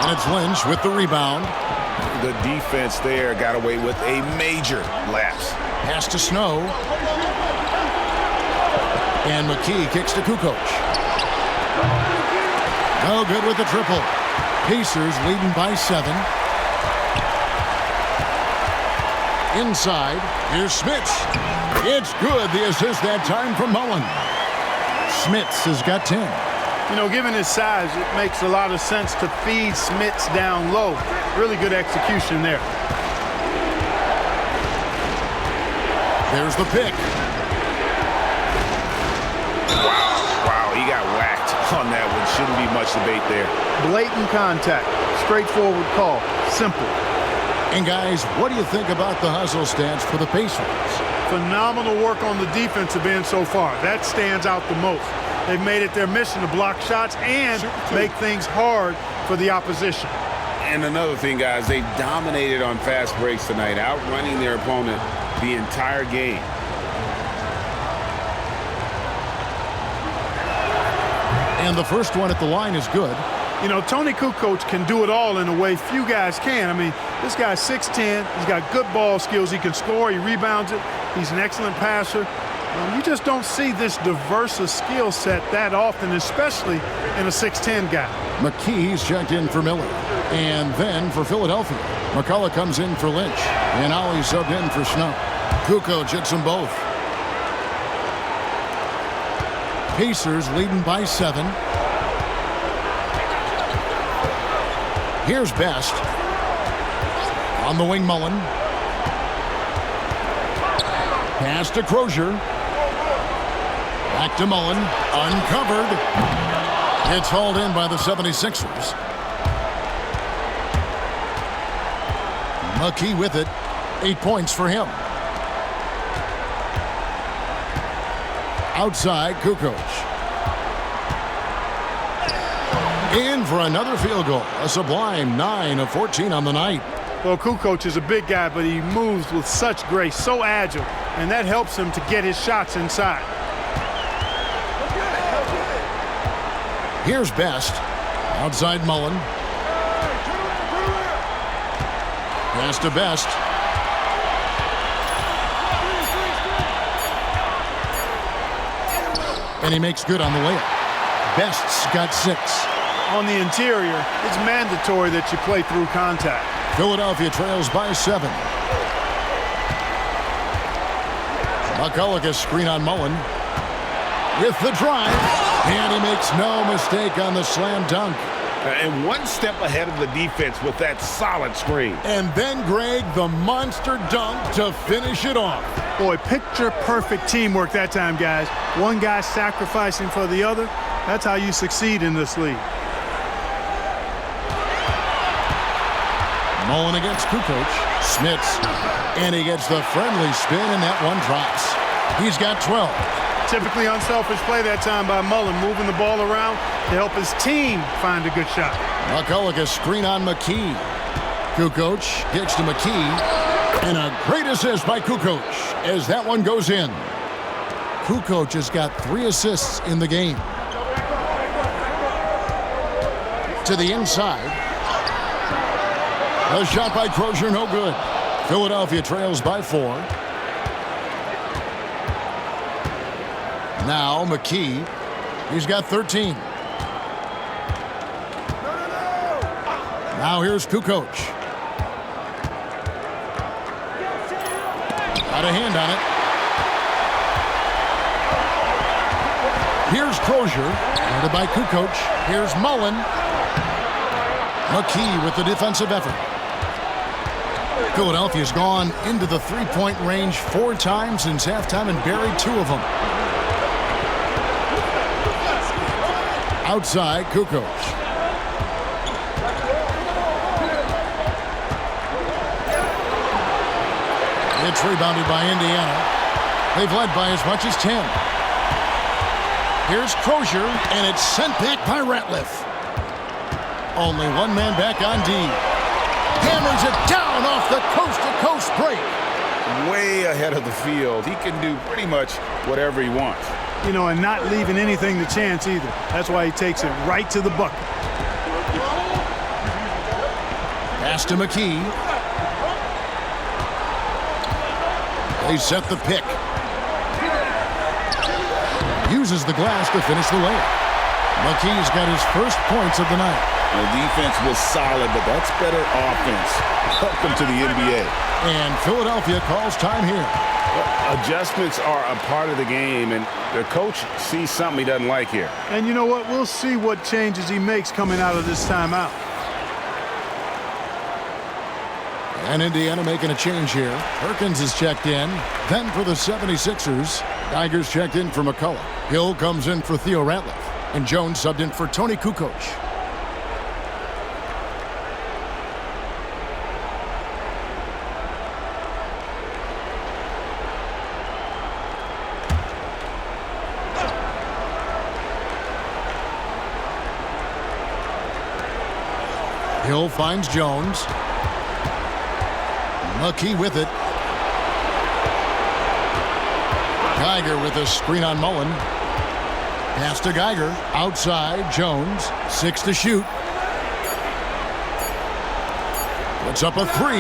Speaker 1: And it's Lynch with the rebound.
Speaker 4: The defense there got away with a major lapse.
Speaker 1: Pass to Snow. And McKee kicks to Kukoc. No good with the triple. Pacers leading by 7. Inside, here's Smits. It's good. The assist that time from Mullen. Smits has got 10.
Speaker 3: You know, given his size, it makes a lot of sense to feed Smits down low. Really good execution there.
Speaker 1: There's the pick.
Speaker 4: Wow, he got whacked on that one. Shouldn't be much debate there.
Speaker 3: Blatant contact. Straightforward call. Simple.
Speaker 1: And guys, what do you think about the hustle stats for the Pacers?
Speaker 3: Phenomenal work on the defensive end so far. That stands out the most. They've made it their mission to block shots and make things hard for the opposition.
Speaker 2: And another thing, guys, they dominated on fast breaks tonight, outrunning their opponent the entire game.
Speaker 1: And the first one at the line is good.
Speaker 3: You know, Toni Kukoc can do it all in a way few guys can. I mean, this guy's 6'10". He's got good ball skills. He can score. He rebounds it. He's an excellent passer. You just don't see this diverse a skill set that often, especially in a 6'10 guy.
Speaker 1: McKee's checked in for Miller. And then for Philadelphia, McCullough comes in for Lynch. And Ollie subbed in for Snow. Kukoc hits them both. Pacers leading by 7. Here's Best. On the wing, Mullen. Pass to Crozier. Back to Mullen. Uncovered. It's hauled in by the 76ers. McKee with it. 8 points for him. Outside, Kukoc. In for another field goal. A sublime 9 of 14 on the night.
Speaker 3: Well, Kukoc is a big guy, but he moves with such grace, so agile, and that helps him to get his shots inside.
Speaker 1: Here's Best. Outside Mullen. Pass to Best. And he makes good on the layup. Best's got 6.
Speaker 3: On the interior, it's mandatory that you play through contact.
Speaker 1: Philadelphia trails by 7. McCullough gets screen on Mullen. With the drive. And he makes no mistake on the slam dunk.
Speaker 2: And one step ahead of the defense with that solid screen.
Speaker 1: And then, Greg, the monster dunk to finish it off.
Speaker 3: Boy, picture-perfect teamwork that time, guys. One guy sacrificing for the other. That's how you succeed in this league.
Speaker 1: Mullen against Kukoc. Smits. And he gets the friendly spin, and that one drops. He's got 12.
Speaker 3: Typically unselfish play that time by Mullen, moving the ball around to help his team find a good shot.
Speaker 1: McCullough a screen on McKee. Kukoc gets to McKee. And a great assist by Kukoc as that one goes in. Kukoc has got 3 assists in the game. To the inside. A shot by Crozier, no good. Philadelphia trails by 4. Now McKee. He's got 13. Now here's Kukoc. Got a hand on it. Here's Crozier. Handed by Kukoc. Here's Mullen. McKee with the defensive effort. Philadelphia's gone into the three-point range 4 times since halftime and buried 2 of them. Outside, Kukoc. It's rebounded by Indiana. They've led by as much as 10. Here's Crozier, and it's sent back by Ratliff. Only one man back on D. Hammers it down off the coast-to-coast break.
Speaker 2: Way ahead of the field. He can do pretty much whatever he wants.
Speaker 3: You know, and not leaving anything to chance either. That's why he takes it right to the bucket.
Speaker 1: Pass to McKee. They set the pick. Uses the glass to finish the layup. McKee's got his first points of the night.
Speaker 2: The defense was solid, but that's better offense. Welcome to the NBA.
Speaker 1: And Philadelphia calls time here.
Speaker 2: Adjustments are a part of the game, and the coach sees something he doesn't like here.
Speaker 3: And you know what? We'll see what changes he makes coming out of this timeout.
Speaker 1: And Indiana making a change here. Perkins is checked in. Then for the 76ers, Geiger's checked in for McCullough. Hill comes in for Theo Ratliff. And Jones subbed in for Tony Kukoc. Hill finds Jones. McKee with it. Geiger with a screen on Mullen. Pass to Geiger. Outside, Jones. 6 to shoot. Puts up a 3.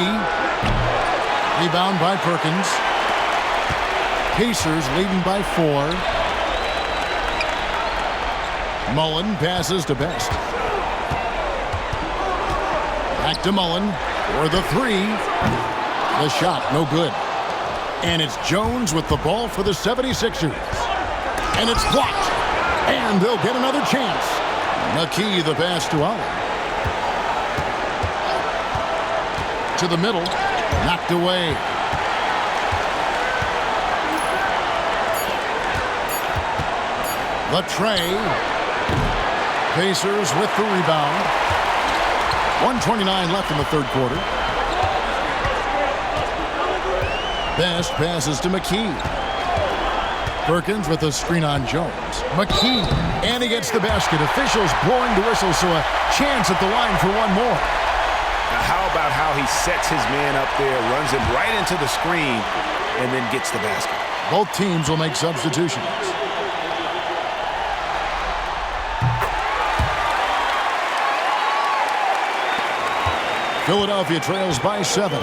Speaker 1: Rebound by Perkins. Pacers leading by 4. Mullen passes to Best. Back to Mullen for the 3. The shot, no good. And it's Jones with the ball for the 76ers. And it's blocked. And they'll get another chance. McKee the pass to Allen. To the middle. Knocked away. The tray. Pacers with the rebound. 1:29 left in the third quarter. Best passes to McKee. Perkins with a screen on Jones. McKee, and he gets the basket. Officials blowing the whistle, so a chance at the line for one more.
Speaker 4: Now how about how he sets his man up there, runs him right into the screen, and then gets the basket.
Speaker 1: Both teams will make substitutions. Philadelphia trails by 7.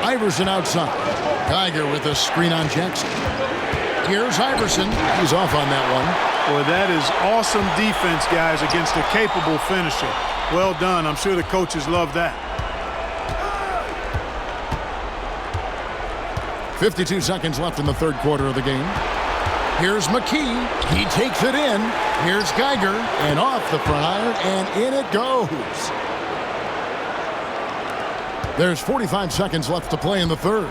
Speaker 1: Iverson outside. Geiger with a screen on Jackson. Here's Iverson. He's off on that one.
Speaker 3: Boy, that is awesome defense, guys, against a capable finisher. Well done. I'm sure the coaches love that.
Speaker 1: 52 seconds left in the third quarter of the game. Here's McKee. He takes it in. Here's Geiger. And off the front iron, and in it goes. There's 45 seconds left to play in the third.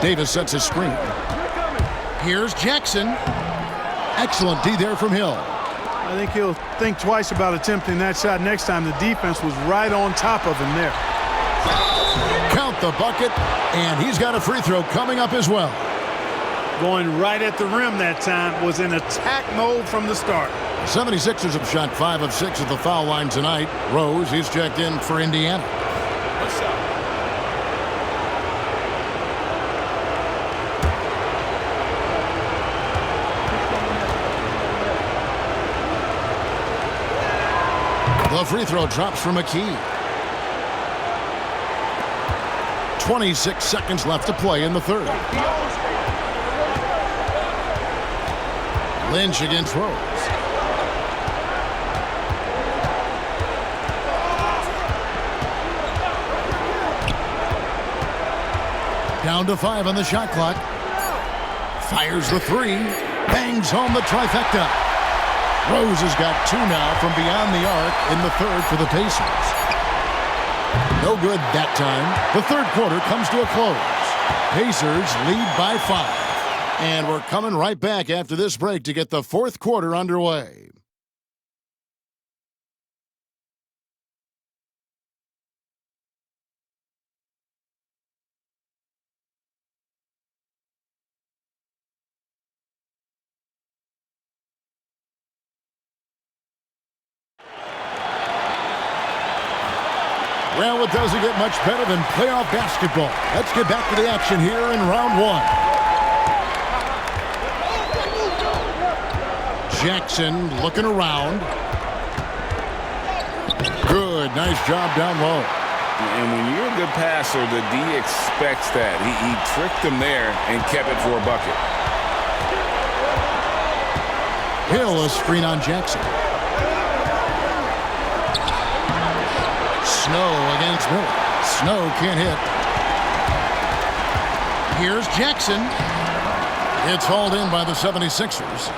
Speaker 1: Davis sets his screen. Here's Jackson. Excellent D there from Hill.
Speaker 3: I think he'll think twice about attempting that shot next time. The defense was right on top of him there.
Speaker 1: Count the bucket, and he's got a free throw coming up as well.
Speaker 3: Going right at the rim that time. Was in attack mode from the start.
Speaker 1: 76ers have shot 5 of 6 at the foul line tonight. Rose, he's checked in for Indiana.
Speaker 2: What's up?
Speaker 1: The free throw drops for McKee. 26 seconds left to play in the third. Lynch against Rose. Down to 5 on the shot clock. Fires the three. Bangs home the trifecta. Rose has got 2 now from beyond the arc in the third for the Pacers. No good that time. The third quarter comes to a close. Pacers lead by 5. And we're coming right back after this break to get the fourth quarter underway. Well, it doesn't get much better than playoff basketball. Let's get back to the action here in round 1. Jackson looking around. Good, nice job down low.
Speaker 2: And when you're a good passer, the D expects that. He tricked them there and kept it for a bucket.
Speaker 1: Hill, a screen on Jackson. Snow against Miller. Snow can't hit. Here's Jackson. It's hauled in by the 76ers.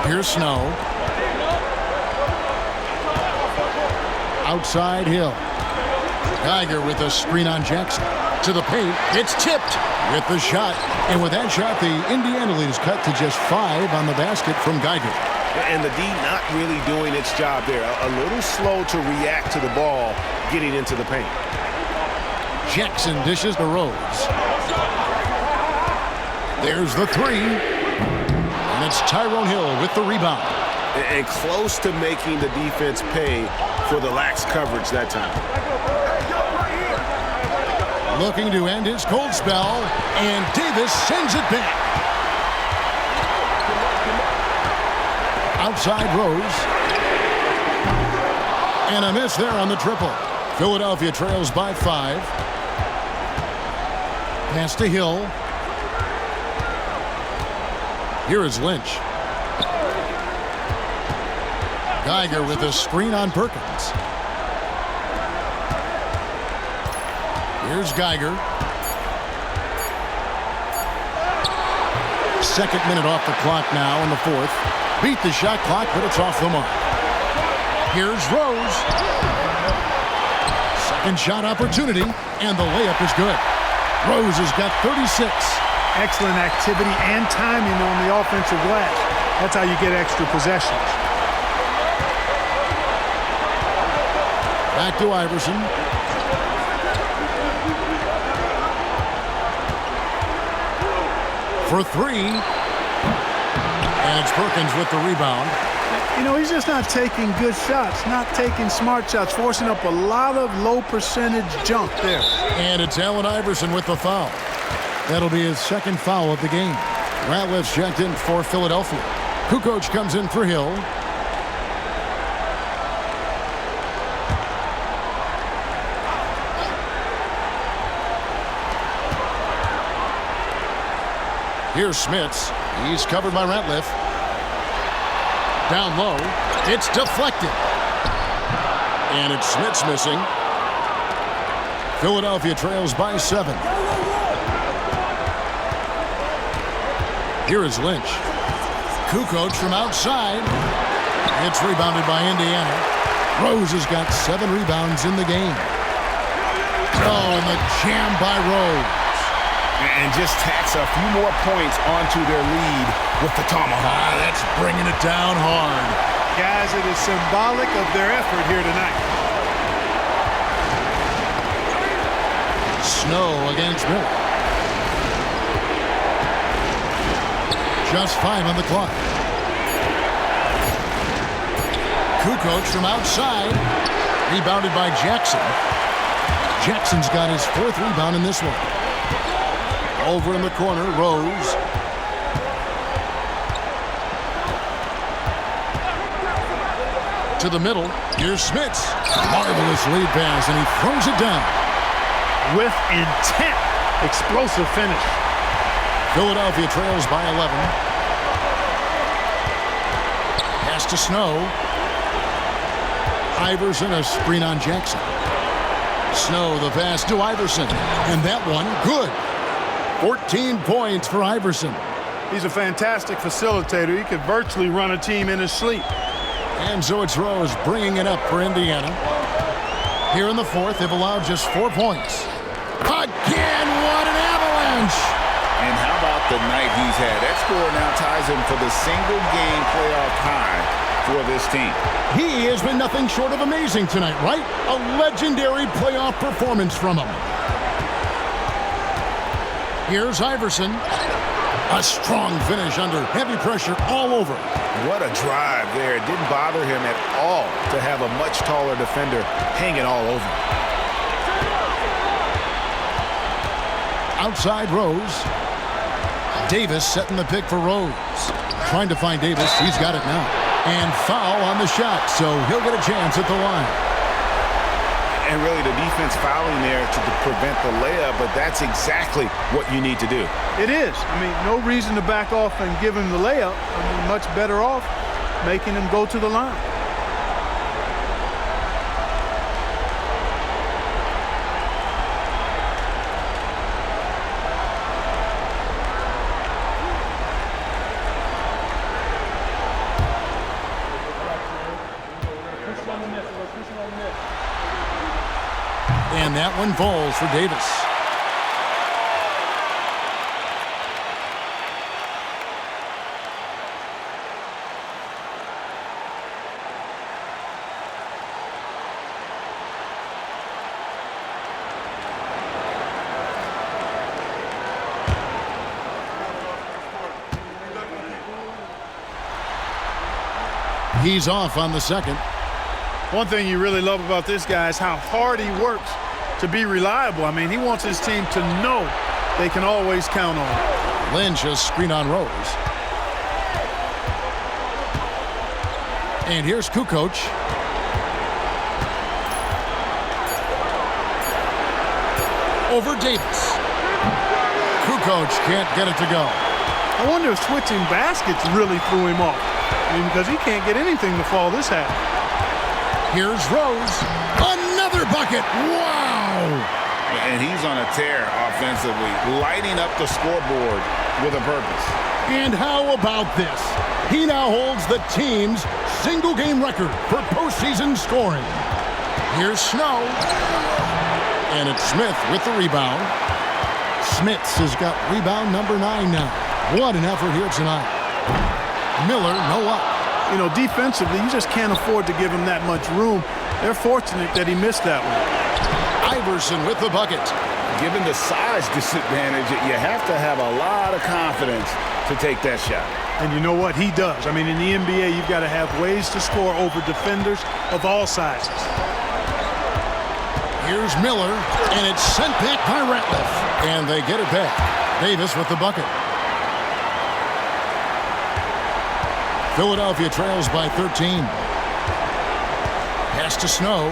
Speaker 1: Here's Snow. Outside Hill. Geiger with a screen on Jackson. To the paint. It's tipped with the shot. And with that shot, the Indiana lead is cut to just 5 on the basket from Geiger.
Speaker 4: And the D not really doing its job there. A little slow to react to the ball getting into the paint.
Speaker 1: Jackson dishes to Rose. There's the three. And it's Tyrone Hill with the rebound.
Speaker 4: And close to making the defense pay for the lax coverage that time.
Speaker 1: Looking to end his cold spell. And Davis sends it back. Outside Rose. And a miss there on the triple. Philadelphia trails by 5. Pass to Hill. Here is Lynch. Geiger with a screen on Perkins. Here's Geiger. Second minute off the clock now in the fourth. Beat the shot clock, but it's off the mark. Here's Rose. Second shot opportunity, and the layup is good. Rose has got 36.
Speaker 3: Excellent activity and timing on the offensive glass. That's how you get extra possessions.
Speaker 1: Back to Iverson. For 3. And it's Perkins with the rebound.
Speaker 3: You know, he's just not taking good shots, not taking smart shots, forcing up a lot of low percentage jump there.
Speaker 1: And it's Allen Iverson with the foul. That'll be his second foul of the game. Ratliff's checked in for Philadelphia. Kukoc comes in for Hill. Here's Smits. He's covered by Ratliff. Down low. It's deflected. And it's Smits missing. Philadelphia trails by 7. Here is Lynch. Kukoc from outside. It's rebounded by Indiana. Rose has got 7 rebounds in the game. Oh, and the jam by Rose.
Speaker 4: And just tacks a few more points onto their lead with the tomahawk.
Speaker 1: That's bringing it down hard.
Speaker 3: Guys, it is symbolic of their effort here tonight.
Speaker 1: Snow against Miller. Just 5 on the clock. Kukoc from outside. Rebounded by Jackson. Jackson's got his 4th rebound in this one. Over in the corner, Rose. To the middle. Here's Smits. Marvelous lead pass, and he throws it down.
Speaker 3: With intent. Explosive finish.
Speaker 1: Philadelphia trails by 11. Pass to Snow. Iverson, a screen on Jackson. Snow, the pass to Iverson. And that one, good. 14 points for Iverson.
Speaker 3: He's a fantastic facilitator. He could virtually run a team in his sleep.
Speaker 1: And so it's Rose bringing it up for Indiana. Here in the fourth, they've allowed just 4 points. Again, what an avalanche!
Speaker 2: And how about the night he's had? That score now ties him for the single-game playoff high for this team.
Speaker 1: He has been nothing short of amazing tonight, right? A legendary playoff performance from him. Here's Iverson. A strong finish under heavy pressure all over.
Speaker 4: What a drive there. It didn't bother him at all to have a much taller defender hanging all over.
Speaker 1: Outside Rose. Davis setting the pick for Rose. Trying to find Davis. He's got it now. And foul on the shot, so he'll get a chance at the line.
Speaker 4: And really the defense fouling there to prevent the layup, but that's exactly what you need to do.
Speaker 3: It is. I mean, no reason to back off and give him the layup. I mean, much better off making him go to the line.
Speaker 1: And that one falls for Davis. He's off on the second.
Speaker 3: One thing you really love about this guy is how hard he works to be reliable. I mean, he wants his team to know they can always count on him.
Speaker 1: Lynch, a screen on Rose. And here's Kukoc. Over Davis. Kukoc can't get it to go.
Speaker 3: I wonder if switching baskets really threw him off. I mean, because he can't get anything to fall this half.
Speaker 1: Here's Rose. Another bucket. Wow.
Speaker 2: And he's on a tear offensively, lighting up the scoreboard with a purpose.
Speaker 1: And how about this? He now holds the team's single-game record for postseason scoring. Here's Snow. And it's Smith with the rebound. Smits has got rebound number 9 now. What an effort here tonight. Miller, no up.
Speaker 3: You know, defensively, you just can't afford to give him that much room. They're fortunate that he missed that one.
Speaker 1: Iverson with the bucket.
Speaker 2: Given the size disadvantage, you have to have a lot of confidence to take that shot.
Speaker 3: And you know what? He does. I mean, in the NBA, you've got to have ways to score over defenders of all sizes.
Speaker 1: Here's Miller, and it's sent back by Ratliff. And they get it back. Davis with the bucket. Philadelphia trails by 13. Pass to Snow.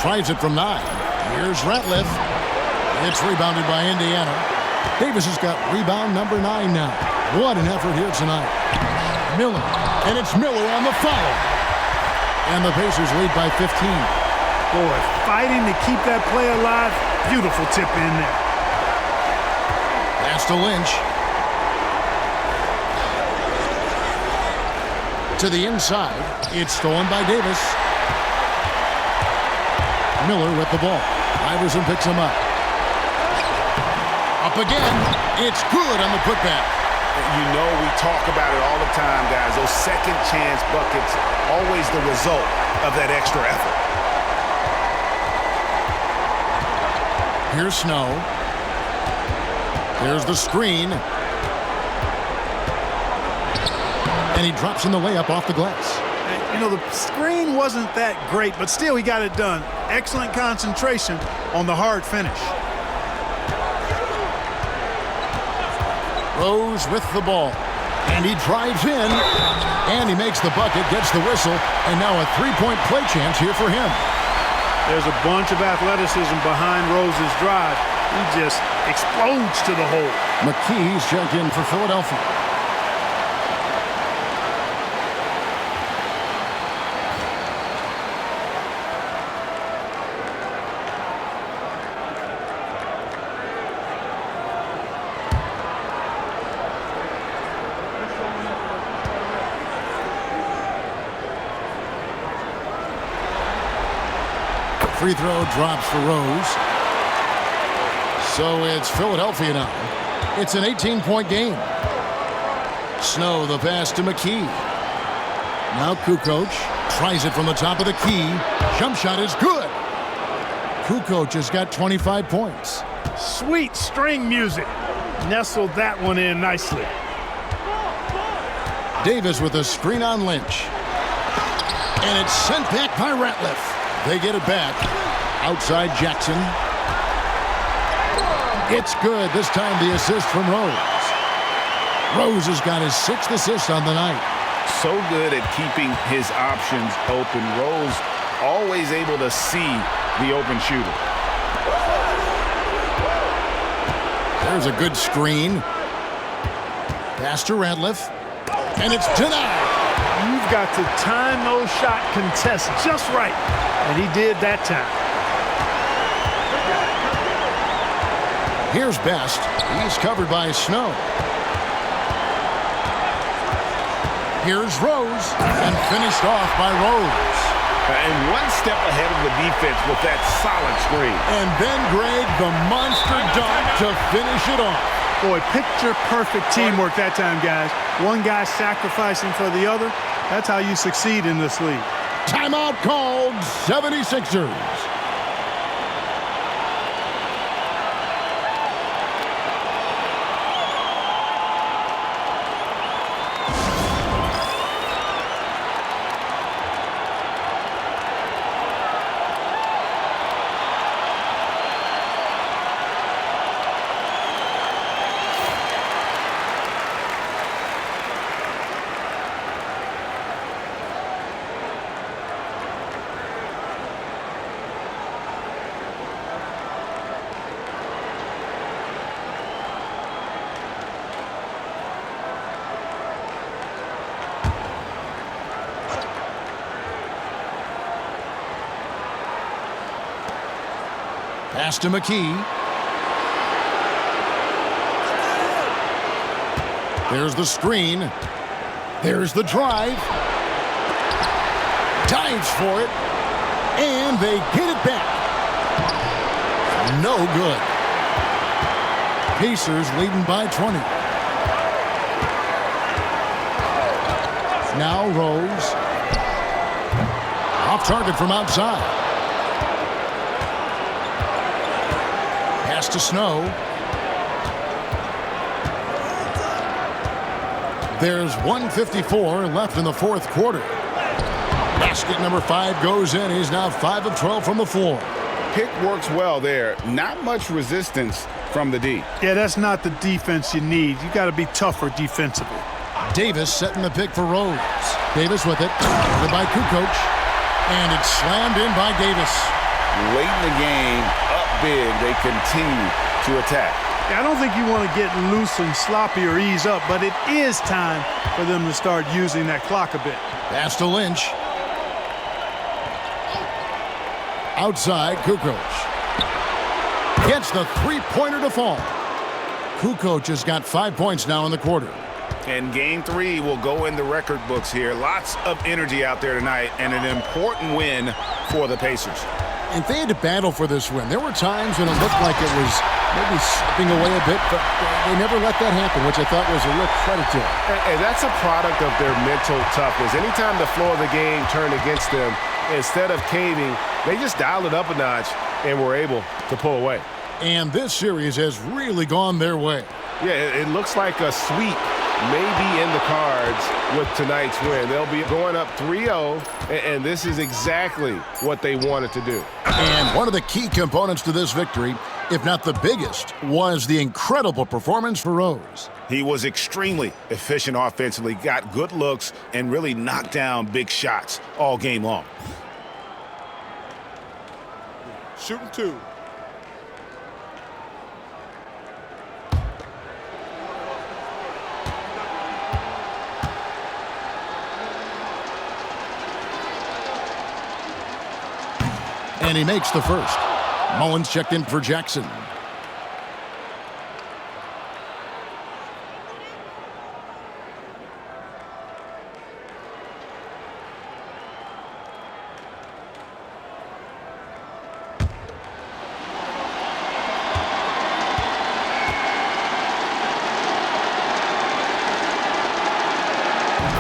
Speaker 1: Tries it from 9. Here's Ratliff. It's rebounded by Indiana. Davis has got rebound number 9 now. What an effort here tonight. Miller. And it's Miller on the foul. And the Pacers lead by 15.
Speaker 3: Boy, fighting to keep that play alive. Beautiful tip in there.
Speaker 1: Pass to Lynch. To the inside. It's stolen by Davis. Miller with the ball. Iverson picks him up. Up again. It's good on the putback.
Speaker 4: You know we talk about it all the time, guys. Those second chance buckets, always the result of that extra effort.
Speaker 1: Here's Snow. Here's the screen. And he drops in the layup off the glass.
Speaker 3: You know, the screen wasn't that great, but still he got it done. Excellent concentration on the hard finish.
Speaker 1: Rose with the ball. And he drives in. And he makes the bucket, gets the whistle. And now a three-point play chance here for him.
Speaker 3: There's a bunch of athleticism behind Rose's drive. He just explodes to the hole.
Speaker 1: McKee's checked in for Philadelphia. Free throw drops for Rose. So it's Philadelphia now. It's an 18-point game. Snow the pass to McKee. Now Kukoc tries it from the top of the key. Jump shot is good. Kukoc has got 25 points.
Speaker 3: Sweet string music. Nestled that one in nicely.
Speaker 1: Davis with a screen on Lynch. And it's sent back by Ratliff. They get it back. Outside Jackson. It's good. This time the assist from Rose. Rose has got his 6th assist on the night.
Speaker 2: So good at keeping his options open. Rose always able to see the open shooter.
Speaker 1: There's a good screen. Pass to Ratliff. And it's denied.
Speaker 3: You've got to time those shot contests just right. And he did that time.
Speaker 1: Here's Best. He's covered by Snow. Here's Rose. And finished off by Rose.
Speaker 2: And one step ahead of the defense with that solid screen.
Speaker 1: And then Greg, the monster dunk to finish it off.
Speaker 3: Boy, picture-perfect teamwork that time, guys. One guy sacrificing for the other. That's how you succeed in this league.
Speaker 1: Timeout called, 76ers. Pass to McKee. There's the screen. There's the drive. Dives for it. And they get it back. No good. Pacers leading by 20. Now Rose. Off target from outside. Pass to Snow. There's 1:54 left in the fourth quarter. Basket number 5 goes in. He's now 5 of 12 from the floor.
Speaker 2: Pick works well there. Not much resistance from the D.
Speaker 3: Yeah, that's not the defense you need. You got to be tougher defensively.
Speaker 1: Davis setting the pick for Rose. Davis with it. Covered by Kukoc. And it's slammed in by Davis.
Speaker 2: Late in the game, up big, they continue to attack.
Speaker 3: Yeah, I don't think you want to get loose and sloppy or ease up, but it is time for them to start using that clock a bit.
Speaker 1: Pass to Lynch. Outside, Kukoc. Gets the three-pointer to fall. Kukoc has got 5 points now in the quarter.
Speaker 2: And game 3 will go in the record books here. Lots of energy out there tonight and an important win for the Pacers.
Speaker 1: If they had to battle for this win, there were times when it looked like it was maybe slipping away a bit, but they never let that happen, which I thought was a real credit to them.
Speaker 4: And that's a product of their mental toughness. Anytime the floor of the game turned against them, instead of caving, they just dialed it up a notch and were able to pull away.
Speaker 1: And this series has really gone their way.
Speaker 4: Yeah, it looks like a sweep may be in the cards with tonight's win. They'll be going up 3-0, and this is exactly what they wanted to do.
Speaker 1: And one of the key components to this victory, if not the biggest, was the incredible performance for Rose.
Speaker 2: He was extremely efficient offensively, got good looks, and really knocked down big shots all game long.
Speaker 3: Shooting 2.
Speaker 1: And he makes the first. Mullins checked in for Jackson.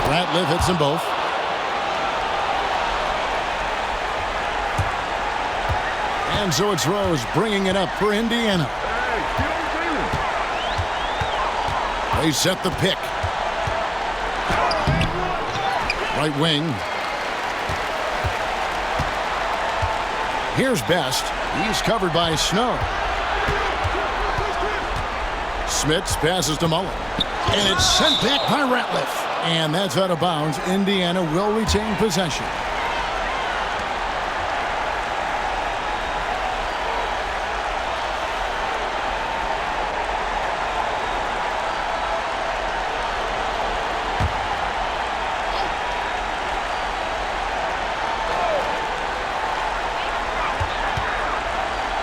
Speaker 1: Ratliff hits them both. And so it's Rose bringing it up for Indiana. They set the pick. Right wing. Here's Best. He's covered by Snow. Smits passes to Mullen. And it's sent back by Ratliff. And that's out of bounds. Indiana will retain possession.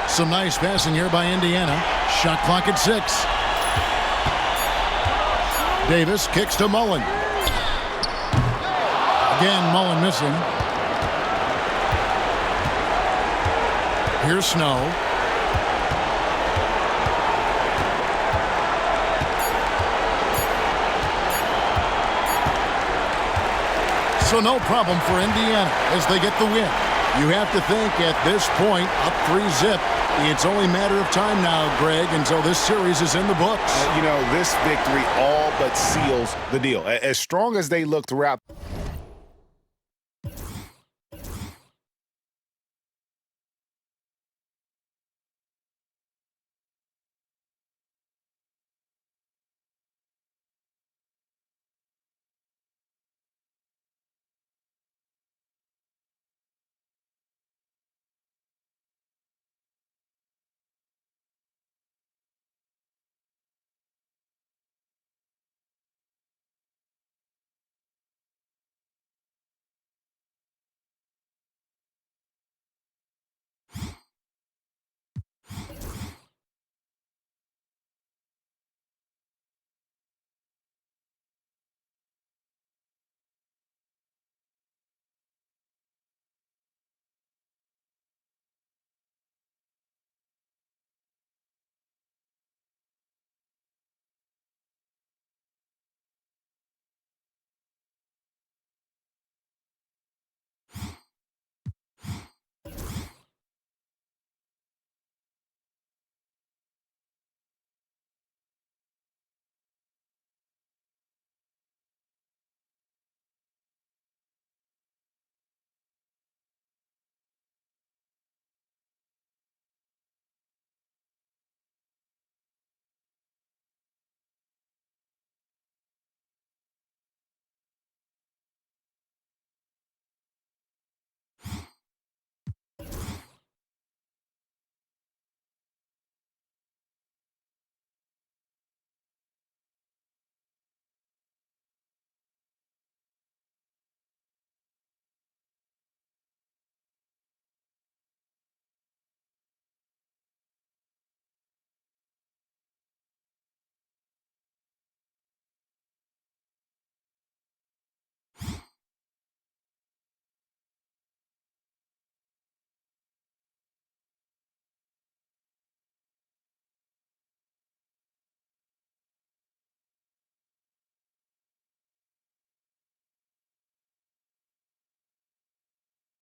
Speaker 1: Some nice passing here by Indiana. Shot clock at 6. Davis kicks to Mullen. Again, Mullen missing. Here's Snow. So no problem for Indiana as they get the win. You have to think at this point, up 3-0. It's only a matter of time now, Greg, until this series is in the books.
Speaker 2: You know, this victory all but seals the deal. As strong as they look throughout